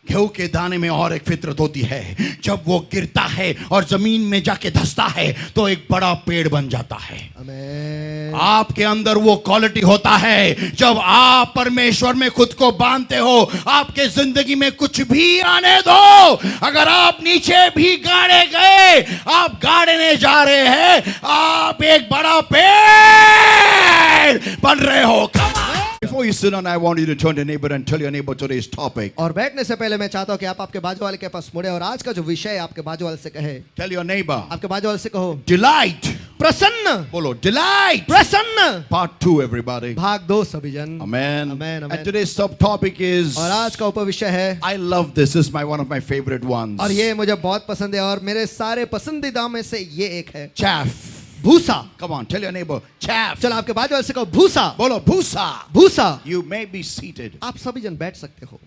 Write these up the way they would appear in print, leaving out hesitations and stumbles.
गेहूं के दाने में और एक फितरत होती है, जब वो गिरता है और जमीन में जाके धंसता है तो एक बड़ा पेड़ बन जाता है। आमेन। आपके अंदर वो क्वालिटी होता है, जब आप परमेश्वर में खुद को बांधते हो, आपके जिंदगी में कुछ भी आने दो, अगर आप नीचे भी गाड़े गए, आप गाड़ने जा रहे हैं, आप एक बड़ा पेड़ बन रहे हो। Before you sit down, I want you to turn to your neighbor and tell your neighbor today's topic. और बैठने से पहले मैं चाहता हूँ कि आप आपके बाजू वाले के पास मुड़े और आज का जो विषय है आपके बाजू वाले से कहे। Tell your neighbor. आपके बाजू वाले से कहो Delight. प्रसन्न। बोलो delight. प्रसन्न। Part 2, everybody. भाग 2 सभी जन। Amen. Amen, amen. And today's subtopic is, और आज का उपविषय है, I love this. This is one of my favorite ones. और ये मुझे बहुत पसंद है और मेरे सारे पसंदीदा में से ये एक है, Chaff. भूसा। Come on, tell your neighbor. Chaff. चलो आपके बाजू वाले से कहो भूसा। बोलो भूसा. भूसा। You may be seated. आप सभी जन बैठ सकते हो।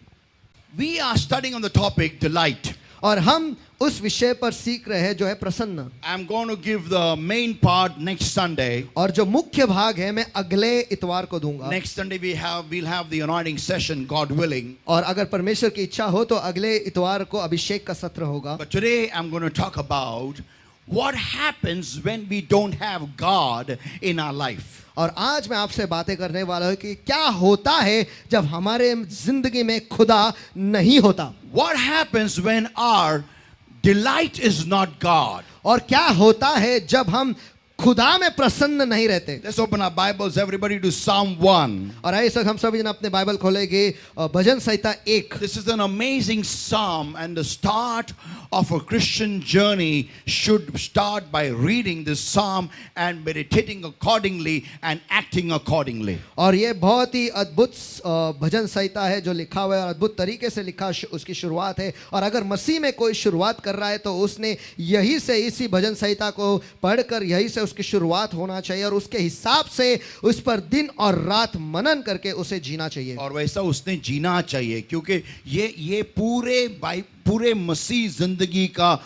We are studying on the topic delight. और हम उस विषय पर सीख रहे हैं जो है प्रसन्न। I'm going to give the main part next Sunday. और जो मुख्य भाग है मैं अगले इतवार को दूंगा। Next Sunday we'll have the anointing session, God willing. और अगर परमेश्वर की इच्छा हो तो अगले इतवार को अभिषेक का सत्र होगा। But today I'm going to talk about what happens when we don't have God in our life. और आज मैं आपसे बातें करने वाला हूं कि क्या होता है जब हमारे जिंदगी में खुदा नहीं होता। What happens when our delight is not God? और क्या होता है जब हम खुदा में प्रसन्न नहीं रहते। Let's open our Bibles, everybody, to Psalm 1. और इस वक्त हम सभी जन अपने बाइबल खोलेंगे भजन संहिता 1। This is an amazing psalm, and the start of a Christian journey should start by reading this psalm and meditating accordingly and acting accordingly. और ये बहुत ही अद्भुत भजन संहिता है जो लिखा हुआ है और अद्भुत तरीके से लिखा उसकी शुरुआत है। और अगर मसीह में कोई शुरुआत कर रहा है तो उसने यही से इसी भजन संहिता को पढ़कर यही से उसकी शुरुआत होना चाहिए और उसके हिसाब से उस पर दिन और रात मनन करके उसे जीना चाहिए। और वैसा उसने जीना चाहिए, क्योंकि ये पूरे मसीह जिंदगी का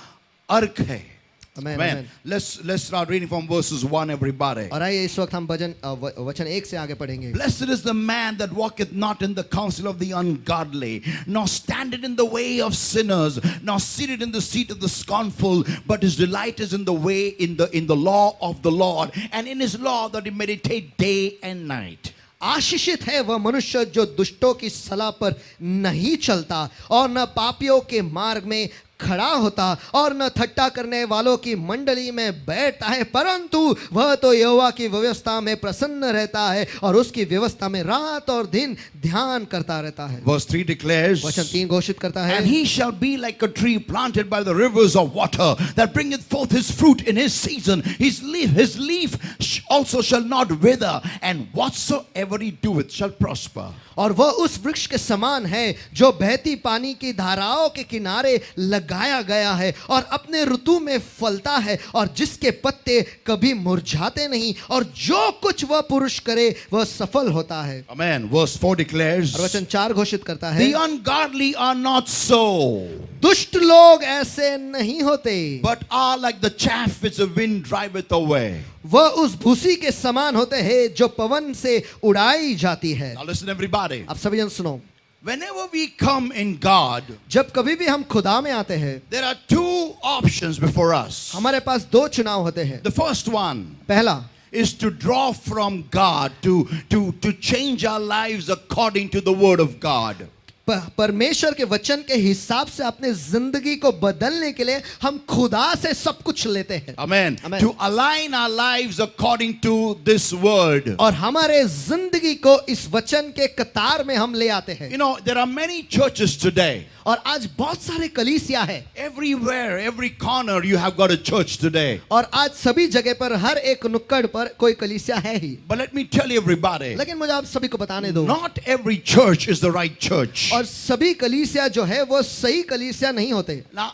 अर्क है। Amen, Amen. amen. Let's start reading from verses 1, everybody. और आइए इस वक्त हम वचन 1 से आगे पढ़ेंगे। Blessed is the man that walketh not in the counsel of the ungodly, nor standeth in the way of sinners, nor sitteth in the seat of the scornful, but his delight is in the way in the law of the Lord, and in his law that he meditate day and night. आशीषित है वह मनुष्य जो दुष्टों की सलाह पर नहीं चलता और न पापियों के मार्ग में खड़ा होता और न ठट्ठा करने वालों की मंडली में बैठता है, परंतु वह तो यहोवा की व्यवस्था में प्रसन्न रहता है और उसकी व्यवस्था में रात और दिन ध्यान करता रहता है। Verse 3 declares, वचन 3 घोषित करता है, and he shall be like a tree planted by the rivers of water, that bringeth forth his fruit in his season. His leaf also shall not wither, and whatsoever he doeth shall prosper. और वह उस वृक्ष के समान है जो बहती पानी की धाराओं के किनारे लगाया गया है और अपने ऋतु में फलता है और जिसके पत्ते कभी मुरझाते नहीं, और जो कुछ वह पुरुष करे वह सफल होता है। Amen. Verse 4 declares, और वचन 4 घोषित करता है, the ungodly are not so, दुष्ट लोग ऐसे नहीं होते, but are like the chaff which the wind driveth away. वह उस भूसी के समान होते हैं जो पवन से उड़ाई जाती है। Now listen, everybody. अब सभी जन सुनो, Whenever we come in God, जब कभी भी हम खुदा में आते हैं there are two options before us. हमारे पास 2 चुनाव होते हैं। The first one पहला is to draw from God, to change our lives according to the word of God. परमेश्वर के वचन के हिसाब से अपने जिंदगी को बदलने के लिए हम खुदा से सब कुछ लेते हैं। Amen. Amen. To align our lives according to this word. और हमारे जिंदगी को इस वचन के कतार में हम ले आते हैं। You know, there are many churches today. और आज बहुत सारे कलीसिया है। Everywhere, every corner you have got a church today. और आज सभी जगह पर हर एक नुक्कड़ पर कोई कलीसिया है ही। But let me tell you, everybody, लेकिन मुझे आप सभी को बताने दो, not every church is the right church. और सभी कलीसिया जो है वो सही कलीसिया नहीं होते। Now,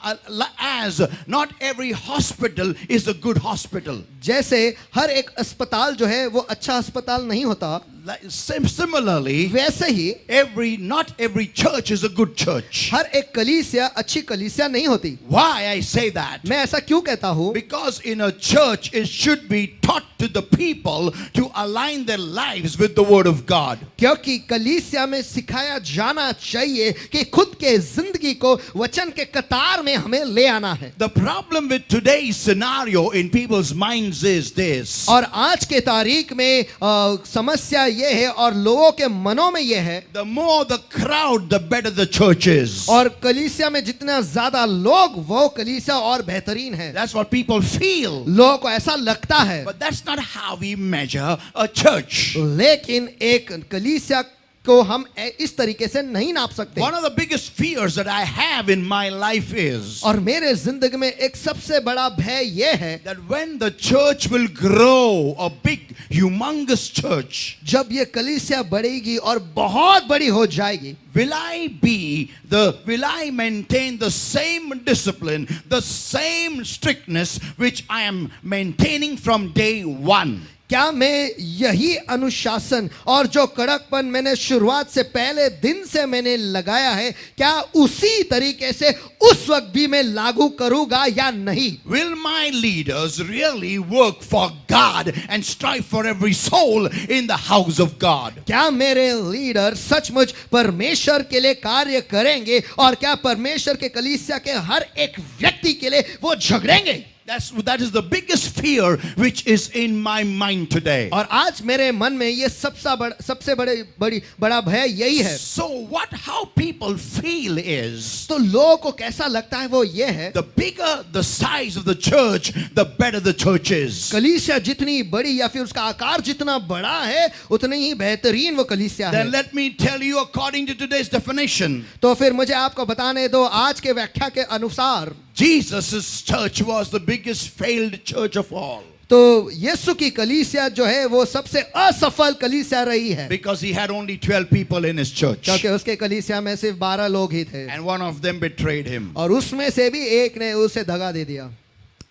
as not every hospital is a good hospital. जैसे हर एक अस्पताल जो है वो अच्छा अस्पताल नहीं होता, Similarly, वैसे ही not every church is a good church. हर एक कलीसिया अच्छी कलीसिया नहीं होती। Why I say that? मैं ऐसा क्यों कहता हूँ? Because in a church it should be taught to the people to align their lives with the word of God. क्योंकि कलीसिया में सिखाया जाना चाहिए कि खुद के जिंदगी को वचन के कतार में हमें ले आना है। The problem with today's scenario in people's minds is this. और आज के तारीख में समस्या ये है और लोगों के मनों में ये है, The more the crowd, the better the church is. और कलीसिया में जितना ज्यादा लोग वो कलीसिया और बेहतरीन है। That's what people feel. लोगों को ऐसा लगता है, But that's not how we measure a church. लेकिन एक कलीसिया को हम इस तरीके से नहीं नाप सकते। One of the biggest fears that I have in my life is और मेरे जिंदगी में एक सबसे बड़ा भय ये है that when the church will grow, a big, humongous church, जब ये कलीसिया बढ़ेगी और बहुत बड़ी हो जाएगी, will I maintain the same discipline, the same strictness which I am maintaining from day one? क्या मैं यही अनुशासन और जो कड़कपन मैंने शुरुआत से पहले दिन से मैंने लगाया है, क्या उसी तरीके से उस वक्त भी मैं लागू करूंगा या नहीं? Will my leaders really work for God and strive for every soul in the house of God? क्या मेरे लीडर सचमुच परमेश्वर के लिए कार्य करेंगे और क्या परमेश्वर के कलीसिया के हर एक व्यक्ति के लिए वो झगड़ेंगे? That is the biggest fear which is in my mind today. और आज मेरे मन में ये सबसे बड़ा भय यही है। So how people feel is, तो लोगों को कैसा लगता है वो ये है, the bigger the size of the church, the better the church is. कलीसिया जितनी बड़ी या फिर उसका आकार जितना बड़ा है उतनी ही बेहतरीन वो कलीसिया है। Then let me tell you according to today's definition. तो फिर मुझे आपको बताने दो आज के व्याख्या के अनुसार Jesus' church was the biggest failed church of all. तो यीशु की कलीसिया जो है वो सबसे असफल कलीसिया रही है, Because he had only 12 people in his church. क्योंकि उसके कलीसिया में सिर्फ 12 लोग ही थे And one of them betrayed him. और उसमें से भी एक ने उसे दगा दे दिया,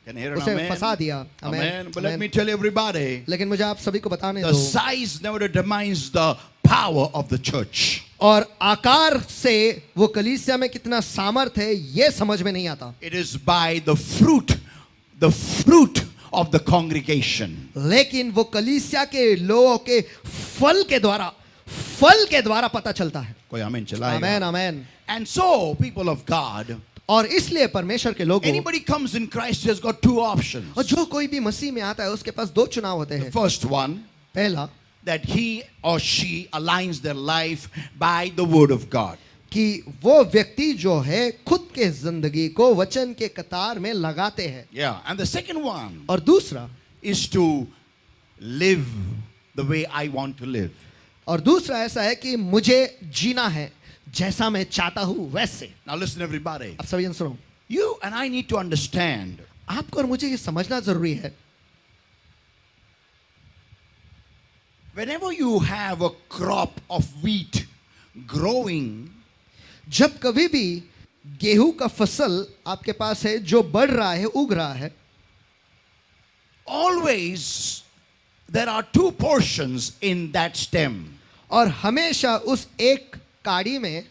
Can you hear an use amen? फंसा दिया। Amen. But let me tell everybody, लेकिन मुझे आप सभी को बताने the though, size never determines the power of the church. और आकार से वो कलीसिया में कितना सामर्थ है ये समझ में नहीं आता। It is by the fruit of the congregation. लेकिन वो कलीसिया के लोगों के फल के द्वारा पता चलता है। कोई आमीन चलाएगा? आमेन आमेन। And so, people of God, और इसलिए परमेश्वर के लोगों, anybody comes in Christ has got two options. और जो कोई भी मसीह में आता है उसके पास दो चुनाव होते हैं। First one, पहला that he or she aligns their life by the word of God. कि वो व्यक्ति जो है खुद के जिंदगी को वचन के कतार में लगाते हैं। Yeah. And the second one और दूसरा is to live the way I want to live. और दूसरा ऐसा है कि मुझे जीना है जैसा मैं चाहता हूं वैसे। Now listen everybody. अब सभी जन सुनो, You and I need to understand आपको और मुझे ये समझना जरूरी है, whenever you have a crop of wheat growing, जब कभी भी गेहूं का फसल आपके पास है जो बढ़ रहा है, उग रहा है, always there are two portions in that stem. और हमेशा उस एक काड़ी में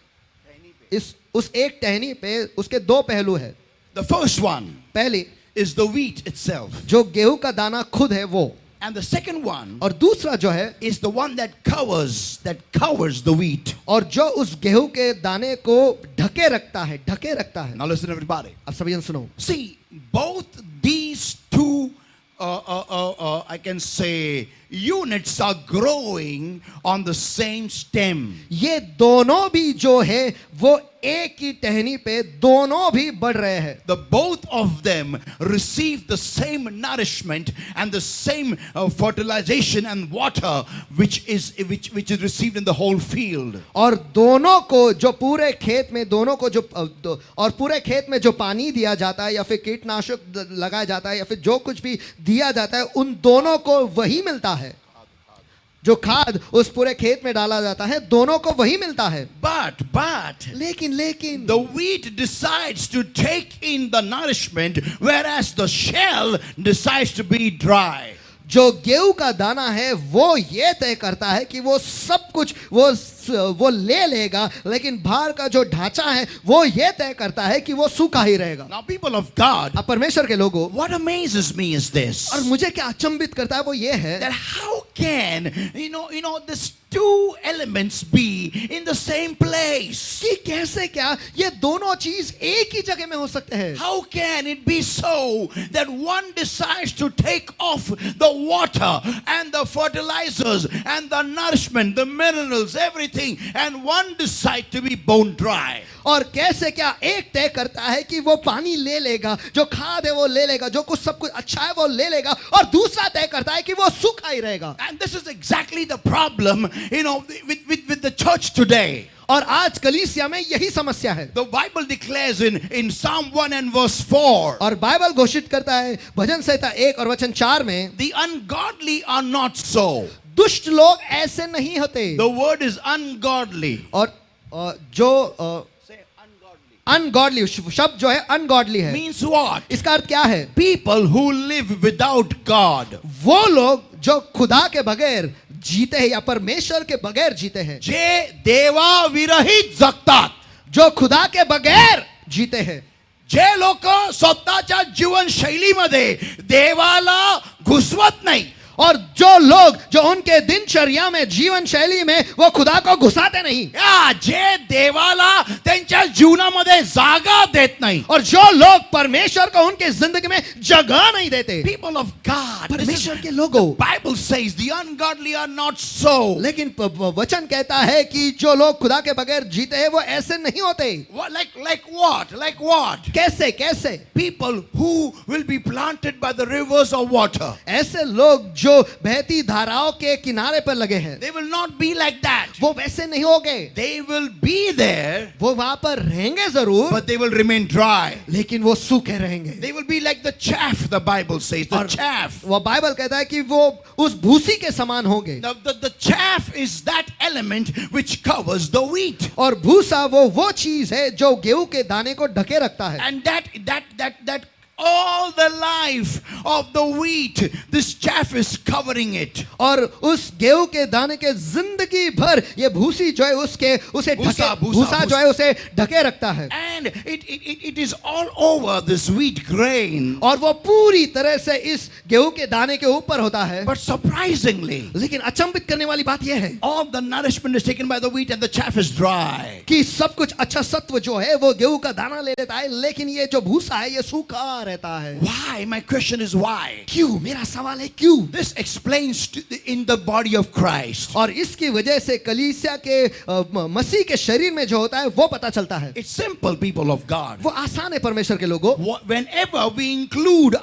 उस एक टहनी पे उसके दो पहलू है। The first one पहली is the wheat itself. जो गेहूं का दाना खुद है वो, And the second one और दूसरा जो है is the one that covers the wheat. और जो उस गेहूं के दाने को ढके रखता है। Now listen everybody. अब सभी जन सुनो, See, both these two I can say units are growing on the same stem. ये दोनों भी जो है वो एक ही टहनी पे दोनों भी बढ़ रहे हैं। The both of them receive the same nourishment and the same fertilization and water which is received in the whole field. और दोनों को जो पूरे खेत में और पूरे खेत में जो पानी दिया जाता है या फिर कीटनाशक लगाया जाता है या फिर जो कुछ भी दिया जाता है, उन दोनों को वही मिलता है। जो खाद उस पूरे खेत में डाला जाता है, दोनों को वही मिलता है। But लेकिन the wheat decides to take in the nourishment, whereas the shell decides to be dry. जो गेहूं का दाना है वो ये तय करता है कि वो सब कुछ वो ले लेगा, लेकिन बाहर का जो ढांचा है वो ये तय करता है कि वो सूखा ही रहेगा। Now, people of God, अब परमेश्वर के लोगों, what amazes me is this: और मुझे क्या अचंभित करता है वो ये है that how can this two elements be in the same place? कि कैसे क्या ये दोनों चीज एक ही जगह में हो सकते हैं। How can it be so that one decides to take off the water and the fertilizers and the nourishment, the minerals, everything, and one decide to be bone dry? और कैसे क्या एक तय करता है कि वो पानी ले लेगा, जो खाद है वो ले लेगा, जो कुछ सब कुछ अच्छा है वो ले लेगा, और दूसरा तय करता है कि वो सूखा ही रहेगा। And this is exactly the problem, with the church today. और आज कलीसिया में यही समस्या है। The Bible declares in Psalm 1 and verse 4, और बाइबल घोषित करता है भजन संहिता 1 और वचन 4 में, the ungodly are not so. दुष्ट लोग ऐसे नहीं होते। The word is ungodly. और जो अनगॉडली शब्द जो है अनगॉडली है, Means what? इसका अर्थ क्या है? People who live without God. वो लोग जो खुदा के बगैर जीते हैं या परमेश्वर के बगैर जीते हैं, जे देवा विरहित जगतात. जो खुदा के बगैर जीते हैं, जे लोक स्वतःच्या जीवनशैलीमध्ये देवाला घुसवत नाही. और जो लोग जो उनके दिनचर्या में जीवन शैली में वो खुदा को घुसाते नहीं, या जे देवाला त्यांच्या जीवनामध्ये जागा देत नाही. और जो लोग परमेश्वर को उनके जिंदगी में जगह नहीं देते। People of God, this is- परमेश्वर के लोगों, Bible says the ungodly are not so. लेकिन वचन कहता है कि जो लोग खुदा के बगैर जीते हैं वो ऐसे नहीं होते। What, like what? Like what? कैसे कैसे? People who will be planted by the rivers of water. ऐसे लोग जो बहती धाराओं के किनारे पर लगे हैं, They will not be like that. वो वैसे नहीं होंगे। They will be there, वो वहां पर रहेंगे जरूर, but they will remain dry. लेकिन वो सूखे रहेंगे। They will be like the chaff, the Bible says. The और chaff. वो बाइबल कहता है कि वो उस भूसी के समान होंगे। The chaff is that element which covers the wheat. और भूसा वो चीज है जो गेहूं के दाने को ढके रखता है। And that all the life of the wheat, this chaff is covering it. और उस गेहूं के दाने के जिंदगी भर ये भूसी जो है उसे भूसा जो है उसे ढके रखता है। And it is all over this wheat grain. और वो पूरी तरह से इस गेहूं के दाने के ऊपर होता है। But surprisingly, लेकिन अचंभित करने वाली बात यह है all the nourishment is taken by the wheat and the chaff is dry. कि सब कुछ अच्छा सत्व जो है वो गेहूं का दाना ले लेता है, लेकिन ये जो भूसा है ये सूखा रहता है। Why? My question is why? क्यों? मेरा सवाल है क्यों? This explains in the body of Christ. और इसकी वजह से कलीसिया के मसीह के शरीर में जो होता है वो पता चलता है। It's simple, people of God. वो आसान है परमेश्वर के लोगों। Whenever we include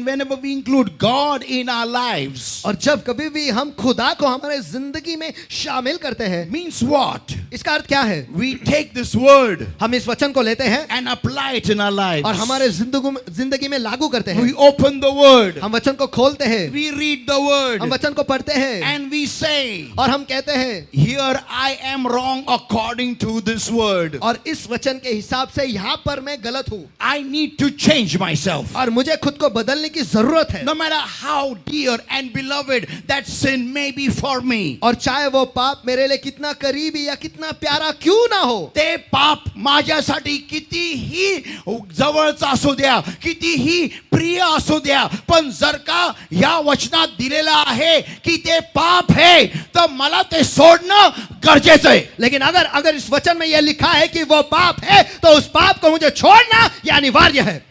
whenever we include God in our lives, और जब कभी भी हम खुदा को हमारे जिंदगी में शामिल करते हैं, means what? इसका अर्थ क्या है? We take this word हम इस वचन को लेते हैं and apply it in our lives. और हमारे जिंदगी में लागू करते हैं। We open the word. हम वचन को खोलते हैं, We read the word. हम वचन को पढ़ते हैं And we say, और हम कहते हैं, here I am wrong according to this word. और इस वचन के हिसाब से यहाँ पर मैं गलत हूँ I need to change myself. और मुझे खुद को बदलने की जरूरत है। No matter how dear and beloved that sin may be for me. और चाहे वो पाप मेरे लिए कितना करीबी या कितना प्यारा क्यों ना हो, ते पाप माझ्यासाठी कितीही जवळचा असू द्या, कितीही प्रिय असू द्या, पण जर का या वचनात दिलेला आहे की ते पाप है, तर मला ते सोडणं गरजेचं आहे. लेकिन अगर इस वचन में यह लिखा है कि वो पाप है तो उस पाप को मुझे छोड़ना यह अनिवार्य है।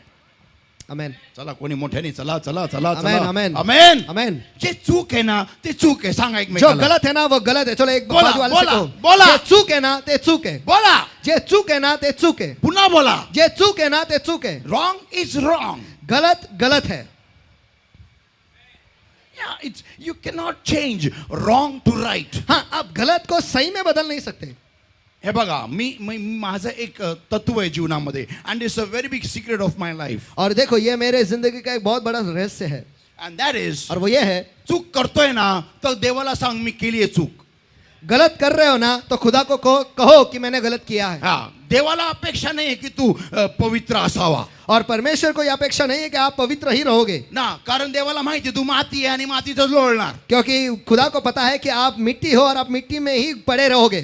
आमेन। चला कोणी मोठ्याने चला चला चला आमेन, चला. आमेन. आमेन. आमेन। जे चूक आहे ना ते चूक आहे. सांगा जो एकमेकाला. गलत है ना वो गलत है। चलो एक बोला, बाजू वाले से बोला, कहो, बोला. जे चूक है ना ते चूक है, बोला. जे चूक है ना ते चूक है, पुन्हा बोला. जे चूक है ना ते चूक है, Wrong is wrong. गलत गलत है। Yeah, you cannot change wrong to right. हाँ, आप गलत को सही में बदल नहीं सकते। हे बघा, मी माझं एक तत्व आहे जीवनामध्ये, and it's a very big secret of my life. और देखो ये मेरे जिंदगी का एक बहुत बड़ा रहस्य है। And that is, और वो ये है, चूक करतोय ना तर देवाला सांग मी केली आहे चूक. गलत कर रहे हो ना तो खुदा को कहो कि मैंने गलत किया है. हा, देवाला अपेक्षा नाही की तू पवित्र असावा और परमेश्वर को यह अपेक्षा नहीं है कि आप पवित्र ही रहोगे, ना, कारण देवाला माहिती तू माती आहे आणि मातीतच लोळणार. क्योंकि खुदा को पता है कि आप मिट्टी हो और आप मिट्टी में ही पड़े रहोगे.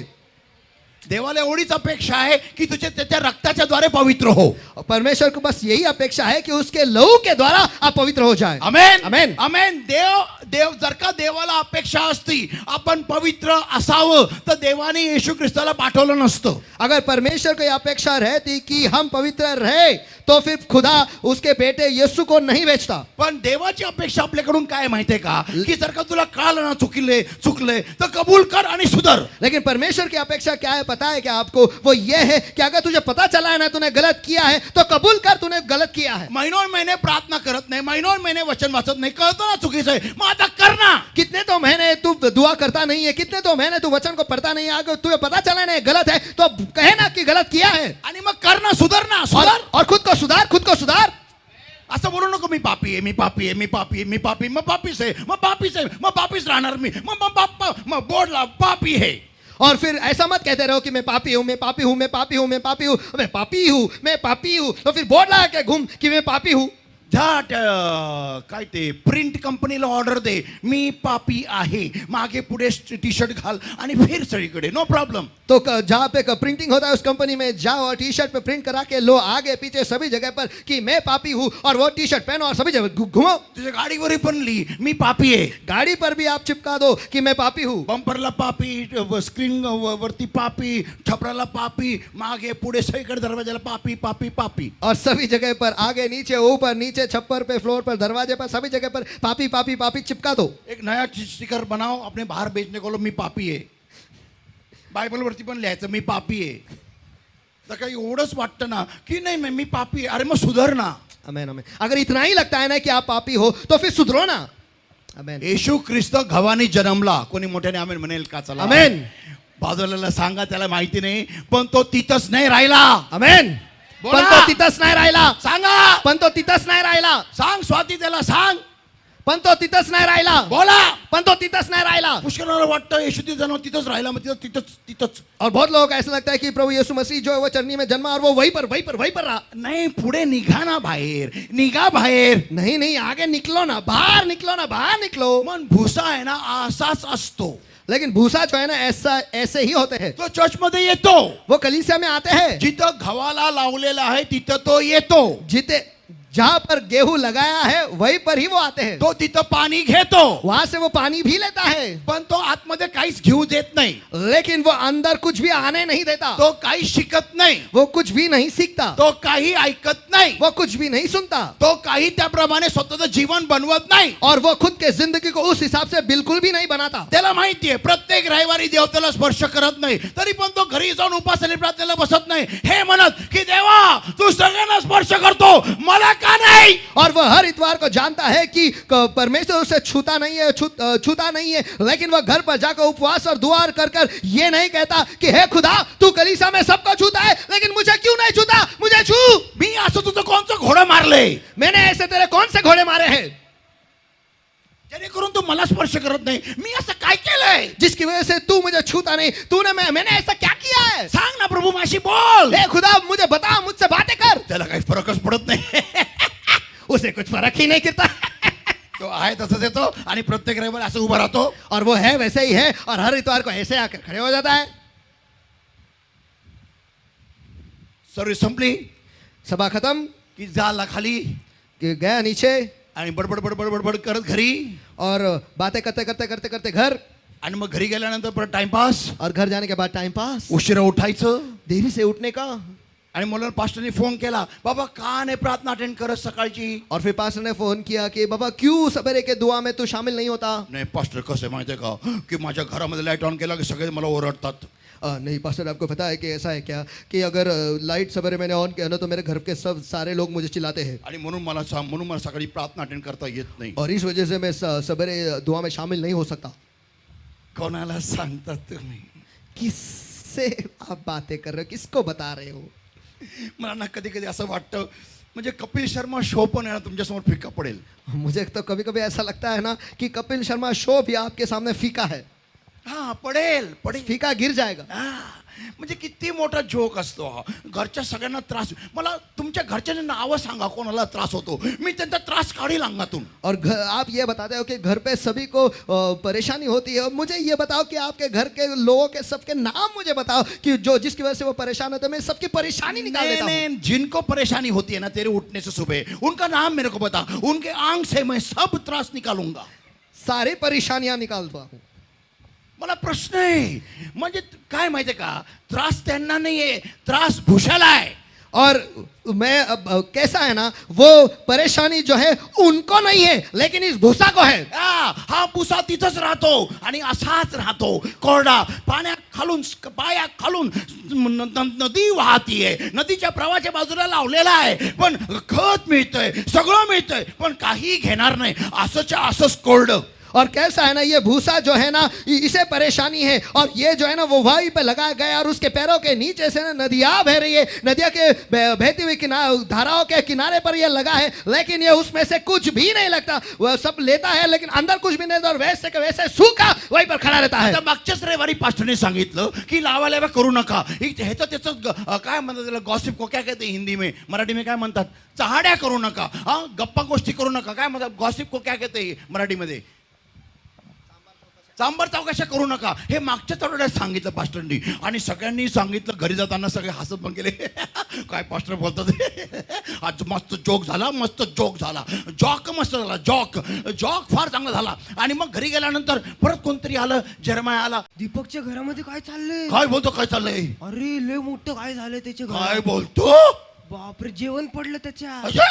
देवाला एवढीच अपेक्षा आहे की तुझे त्याच्या रक्ताच्या द्वारे पवित्र हो. और परमेश्वर को बस यही अपेक्षा है कि उसके लहू के द्वारा आप पवित्र हो जाए. आमेन आमेन. आमेन. देव जर का देवाला अपेक्षा असती आपण पवित्र असावं तर देवाने येशू ख्रिस्ताला पाठवलं नसतं. अगर परमेश्वर को यह अपेक्षा रहती कि हम पवित्र रहे तो फिर खुदा उसके बेटे यीशु को नहीं भेजता. पण देवाची अपेक्षा आपल्याकडून काय माहितीये का, की जर का तुला कळलं ना चुकले तर कबूल कर आणि सुधर. लेकिन परमेश्वर की अपेक्षा क्या है पता है क्या आपको? वो ये है कि अगर तुझे पता चला है ना तूने गलत किया है तो कबूल कर तूने गलत किया है. महिनों महिने प्रार्थना करत नाही, महिनों महिने वचन वाचत नाही, कळतं ना चुकीचं आहे, मग आता कर ना. कितने तो महीने तू दुआ करता नहीं है, कितने तो महीने तू वचन को पढ़ता नहीं है, अगर तुझे पता चला ना ये गलत है तो कहे ना कि गलत किया है आणि मग कर ना, सुधर ना, सुधर. और खुद को सुधार. असं बोलू नको मी पापी आहे, मी पापी आहे, मी पापी आहे, मी पापी, मग पापीच आहे, मग पापीच आहे, मग पापीच राहणार मी, मग बोर्ड लाव पापी है. और फिर ऐसा मत कहते रहो कि मैं पापी हूं, मैं पापी हूं, मैं पापी हूं, मैं पापी हूं, मैं पापी हूं, मैं पापी हूं, तो फिर बोर्ड लगा के घूम कि मैं पापी हूं. झट काय ते प्रिंट कंपनीला ऑर्डर दे, मी पापी आहे, मागे पुढे टी शर्ट घाल आणि फिर सगळीकडे, नो प्रॉब्लेम. तो जहाँ पे प्रिंटिंग होता है उस कंपनी में जाओ और टी शर्ट पे प्रिंट करा के लो आगे पीछे सभी जगह पर कि मैं पापी हूँ और वो टी शर्ट पहनो और सभी जगह घूमो. तुझ्या गाडीवरही पण लिही मी पापी आहे, गाड़ी पर भी आप चिपका दो कि मैं पापी हूँ. बंपरला पापी, स्क्रीन वरती पापी, छपराला पापी, मागे पुढे सगळीकडे दरवाजाला पापी पापी पापी. और सभी जगह पर आगे नीचे ऊपर नीचे छप्पर पे फ्लोर पर दरवाजे पर सभी जगह पर पापी पापी पापी चिपका दो. एक नया स्टिकर बनाओ अपने बाहर बेचने को, लो मी पापी आहे. बायबल वरती पण लिहायचं मी पापी आहे. तर काही एवढंच वाटतं ना की नाही मी पापी आहे, अरे मग सुधर ना. आमेन आमेन. अगर इतना ही लगता है ना कि आप पापी हो तो फिर सुधरो ना. आमेन येशू ख्रिस्त गव्हाने जन्मला. कोणी मोठ्याने आमेन म्हणेल का? चला आमेन बाजूला सांगा, त्याला माहिती नाही पण तो तिथंच नाही राहिला. आमेन. बोला. पण तो तिथंच नाही राहिला. सांगा, पण तो तिथंच नाही राहिला. सांग स्वाती, त्याला सांग. पण तो तिथंच नाही राहिला. बोला. पण तो तिथंच नाही राहिला. पुष्कळाला वाटतं येशू तिथंच राहिला, मग तिथंच. और बहुत लोगों को ऐसा लगता है कि प्रभु यीशु मसीह जो है वो चरनी में जन्मा और वो वहीं पर रहा. नाही, पुढे निघा ना बाहेर, निघा बाहेर. नहीं आगे निकलो ना, बाहर निकलो. मन भुसा आहे ना असाच असतो. लेकिन भूसा जो है ना ऐसे ही होते हैं. तो चर्च मध्ये येतो, वो कलीसिया में आते हैं, जिथं गव्हाला लावलेला आहे तिथं तो येतो. जहां पर गेहूं लगाया है वहीं पर ही वो आते हैं. तो तिथं पाणी घेतो, वहां से वो पानी भी लेता है, पण तो आतमध्ये काहीच घेऊ देत नाही. लेकिन वो अंदर कुछ भी आने नहीं देता. तो काही शिकत नाही, वो कुछ भी नहीं सीखता, तो काही ऐकत नाही, वो कुछ भी नहीं सुनता, तो काही त्याप्रमाणे स्वतःचं जीवन बनवत नाही, और वो खुद के जिंदगी को उस हिसाब से बिल्कुल भी नहीं बनाता. त्याला माहितीये प्रत्येक रविवारी देव त्याला स्पर्श करत नाही, तरी पण तो घरी जाऊन उपास आणि प्रार्थनेला बसत नाही, हे म्हणत की देवा तू सगळ्यांना स्पर्श करतो, मला का नाही. और वह हर इतवार को जानता है कि परमेश्वर उसे छूता नहीं है, लेकिन वह घर पर जाकर उपवास और दुआ कर ये नहीं कहता कि हे खुदा तू कलीसिया में सबको छूता है लेकिन मुझे क्यों नहीं छूता, मुझे छू. मी असं तुझं कोणचं घोडं मारले, मैंने ऐसे तेरे कौन से घोड़े मारे हैं जेणेकरून तू मला स्पर्श करत नाही. मी असं काय केलंय जिसकी वजह से तू मुझे छूता नहीं. मैंने ऐसा क्या किया है? सांग ना प्रभु, माझी बोल. हे खुदा मुझे बता, मुझसे बातें कर. त्याला काही फरकच पडत नाही. उसे कुछ फर्क ही नहीं गिरता. तो आहे तसंच येतो आणि प्रत्येक रविवारी असं उभा राहतो, और वो है वैसे ही है और हर इतवार को ऐसे आकर खड़े हो जाता है. सर्विस संपली सभा खत्म की जाला खाली कि गया नीचे आणि बडबड करत घरी, और बातें करते घर, आणि मग घरी गेल्यानंतर परत टाइमपास, और घर जाने के बाद टाइम पास, उशिरा उठायचं. देरी से उठने का. आणि मुलांना पास्टरने फोन केला, बाबा का नाही प्रार्थना अटेंड करत सकाळची. और फिर पास्टर ने फोन किया कि बाबा क्यों सवेरे के दुआ में तू शामिल नहीं होता. नाही पास्टर कसं आहे माहिती आहे का, की माझ्या घरामध्ये लाईट ऑन केला की सगळे मला ओरडतात. नहीं पास्टर आपको पता है कि ऐसा है क्या कि अगर लाइट सवेरे मैंने ऑन किया ना तो मेरे घर के सारे लोग मुझे चिल्लाते हैं, आणि म्हणून मला सकाळी प्रार्थना अटेंड करता येत नाही. और इस वजह से मैं सवेरे दुआ में शामिल नहीं हो सकता. कोणाला सांगतात तुम्ही? किससे आप बातें कर रहे हो, किसको बता रहे हो? मला ना कधी कधी असं वाटतं, म्हणजे कपिल शर्मा शो पण आहे ना तुमच्यासमोर फिका पडेल. मुझे तो कभी कभी ऐसा लगता है ना कि कपिल शर्मा शो भी आपके सामने फीका है, हा पडेल पडेल. फीका गिर जाएगा. हा, म्हणजे किती मोठा जोक असतो हा. घरच्या सगळ्यांना त्रास. मला तुमच्या घरच्यांना नावं सांगा कोणाला त्रास होतो, मी त्यांचा त्रास काढील अंगातून. और आप ये बताते हो कि घर पे सभी को परेशानी होती है. मुझे ये बताओ कि आपके घर के लोगों के सबके नाम मुझे बताओ कि जो जिसकी वजह से वो परेशान होते हैं. मैं सबकी परेशानी निकाल देता हूँ. नहीं, जिनको परेशानी होती है ना तेरे उठने से सुबह, उनका नाम मेरे को बता, उनके आंग से मैं सब त्रास निकालूंगा. सारी परेशानियां निकालता हूँ. मला प्रश्न आहे, म्हणजे काय माहितीये का, त्रास त्यांना नाहीये, त्रास भूषाला आहे. और मैं अब कैसा है ना, वो परेशानी जो है उनको नहीं है लेकिन इस भूसा को है. हा भुसा तिथंच राहतो आणि असाच राहतो कोरडा. पाण्यात खालून पायात खालून नदी वाहतीये, नदीच्या प्रवाहाच्या बाजूला लावलेला आहे, पण खत मिळतंय, सगळं मिळतंय, पण काही घेणार नाही, असंच्या असंच कोरडं. और कैसा है ना, ये भूसा जो है ना इसे परेशानी है, और ये जो है ना वो वहीं पे लगाया गया, और उसके पैरों के नीचे से ना नदियाँ बह रही है, नदिया के बहती हुई धाराओं के किनारे पर ये लगा है, लेकिन ये उसमें से कुछ भी नहीं लगता. वह सब लेता है लेकिन अंदर कुछ भी नहीं, और वैसे के वैसे सूखा वहीं पर खड़ा रहता है. आता मागच्याच रविवारी पास्टरने सांगितलं की लावा करू नका. ह्याचं त्याचं काय म्हणतात त्याला, गॉसिप को क्या कहते हैं हिंदी में, मराठी में काय म्हणतात, चहाड्या करू नका, हा गप्पा गोष्टी करू नका. काय म्हणतात गॉसिप को क्या कहते हैं मराठीमध्ये, सांबार चौकशा करू नका. हे मागच्याच आठवड्यात सांगितलं पास्टरनी, आणि सगळ्यांनी सांगितलं. घरी जाताना सगळे हसत पण गेले. काय पास्टर बोलतात, आज मस्त जोक झाला, मस्त जोक झाला, जॉक मस्त झाला, जॉक जॉक फार चांगला झाला. आणि मग घरी गेल्यानंतर परत कोणतरी आलं, जर्माय आला. दीपकच्या घरामध्ये काय चाललंय? काय बोलतो, काय चाललंय, अरे लय मोठं काय झालंय त्याच्या काय घरात? बोलतो, बापरे, जेवण पडलं त्याच्या, अय्ये!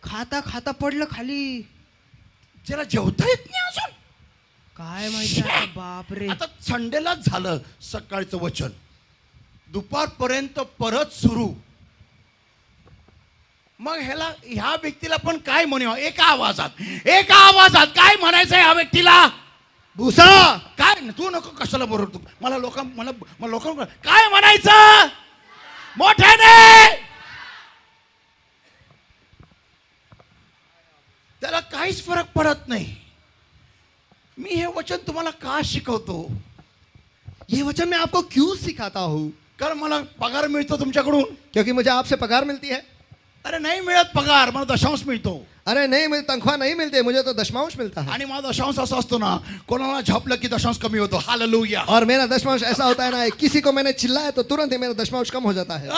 खाता खाता पडलं खाली. त्याला जेवता येत नाही अजून. काय माहिती आता, बापरे. आता संडेलाच झालं सकाळचं वचन, दुपारपर्यंत परत सुरू. मग ह्या व्यक्तीला पण काय म्हणू, एका आवाजात काय म्हणायचं ह्या व्यक्तीला, भूसा. काय तू नको कशाला बरोबर, तू मला लोकांना काय म्हणायचं मोठ्याने. त्याला काहीच फरक पडत नाही. मी हे वचन तुम्हाला का शिकवतो, ये वचन मैं आपको क्यों सिखाता हूँ? कारण मला पगार मिळतो तुमच्याकडून. क्योंकि मुझे आपसे पगार मिलती है. अरे नाही मिळत पगार, मला दशांश मिळतो. अरे नहीं, मुझे तनख्वाह नहीं मिलती, मुझे तो दशमांश मिलता है. आणि माझा दशांश असा असतो ना, कोणाला झपलं की दशांश कमी होतो. हालेलुया. और मेरा दशमांश ऐसा होता है ना, किसी को मैंने चिल्लाया तो तुरंत ही मेरा दशमांश कम हो जाता है.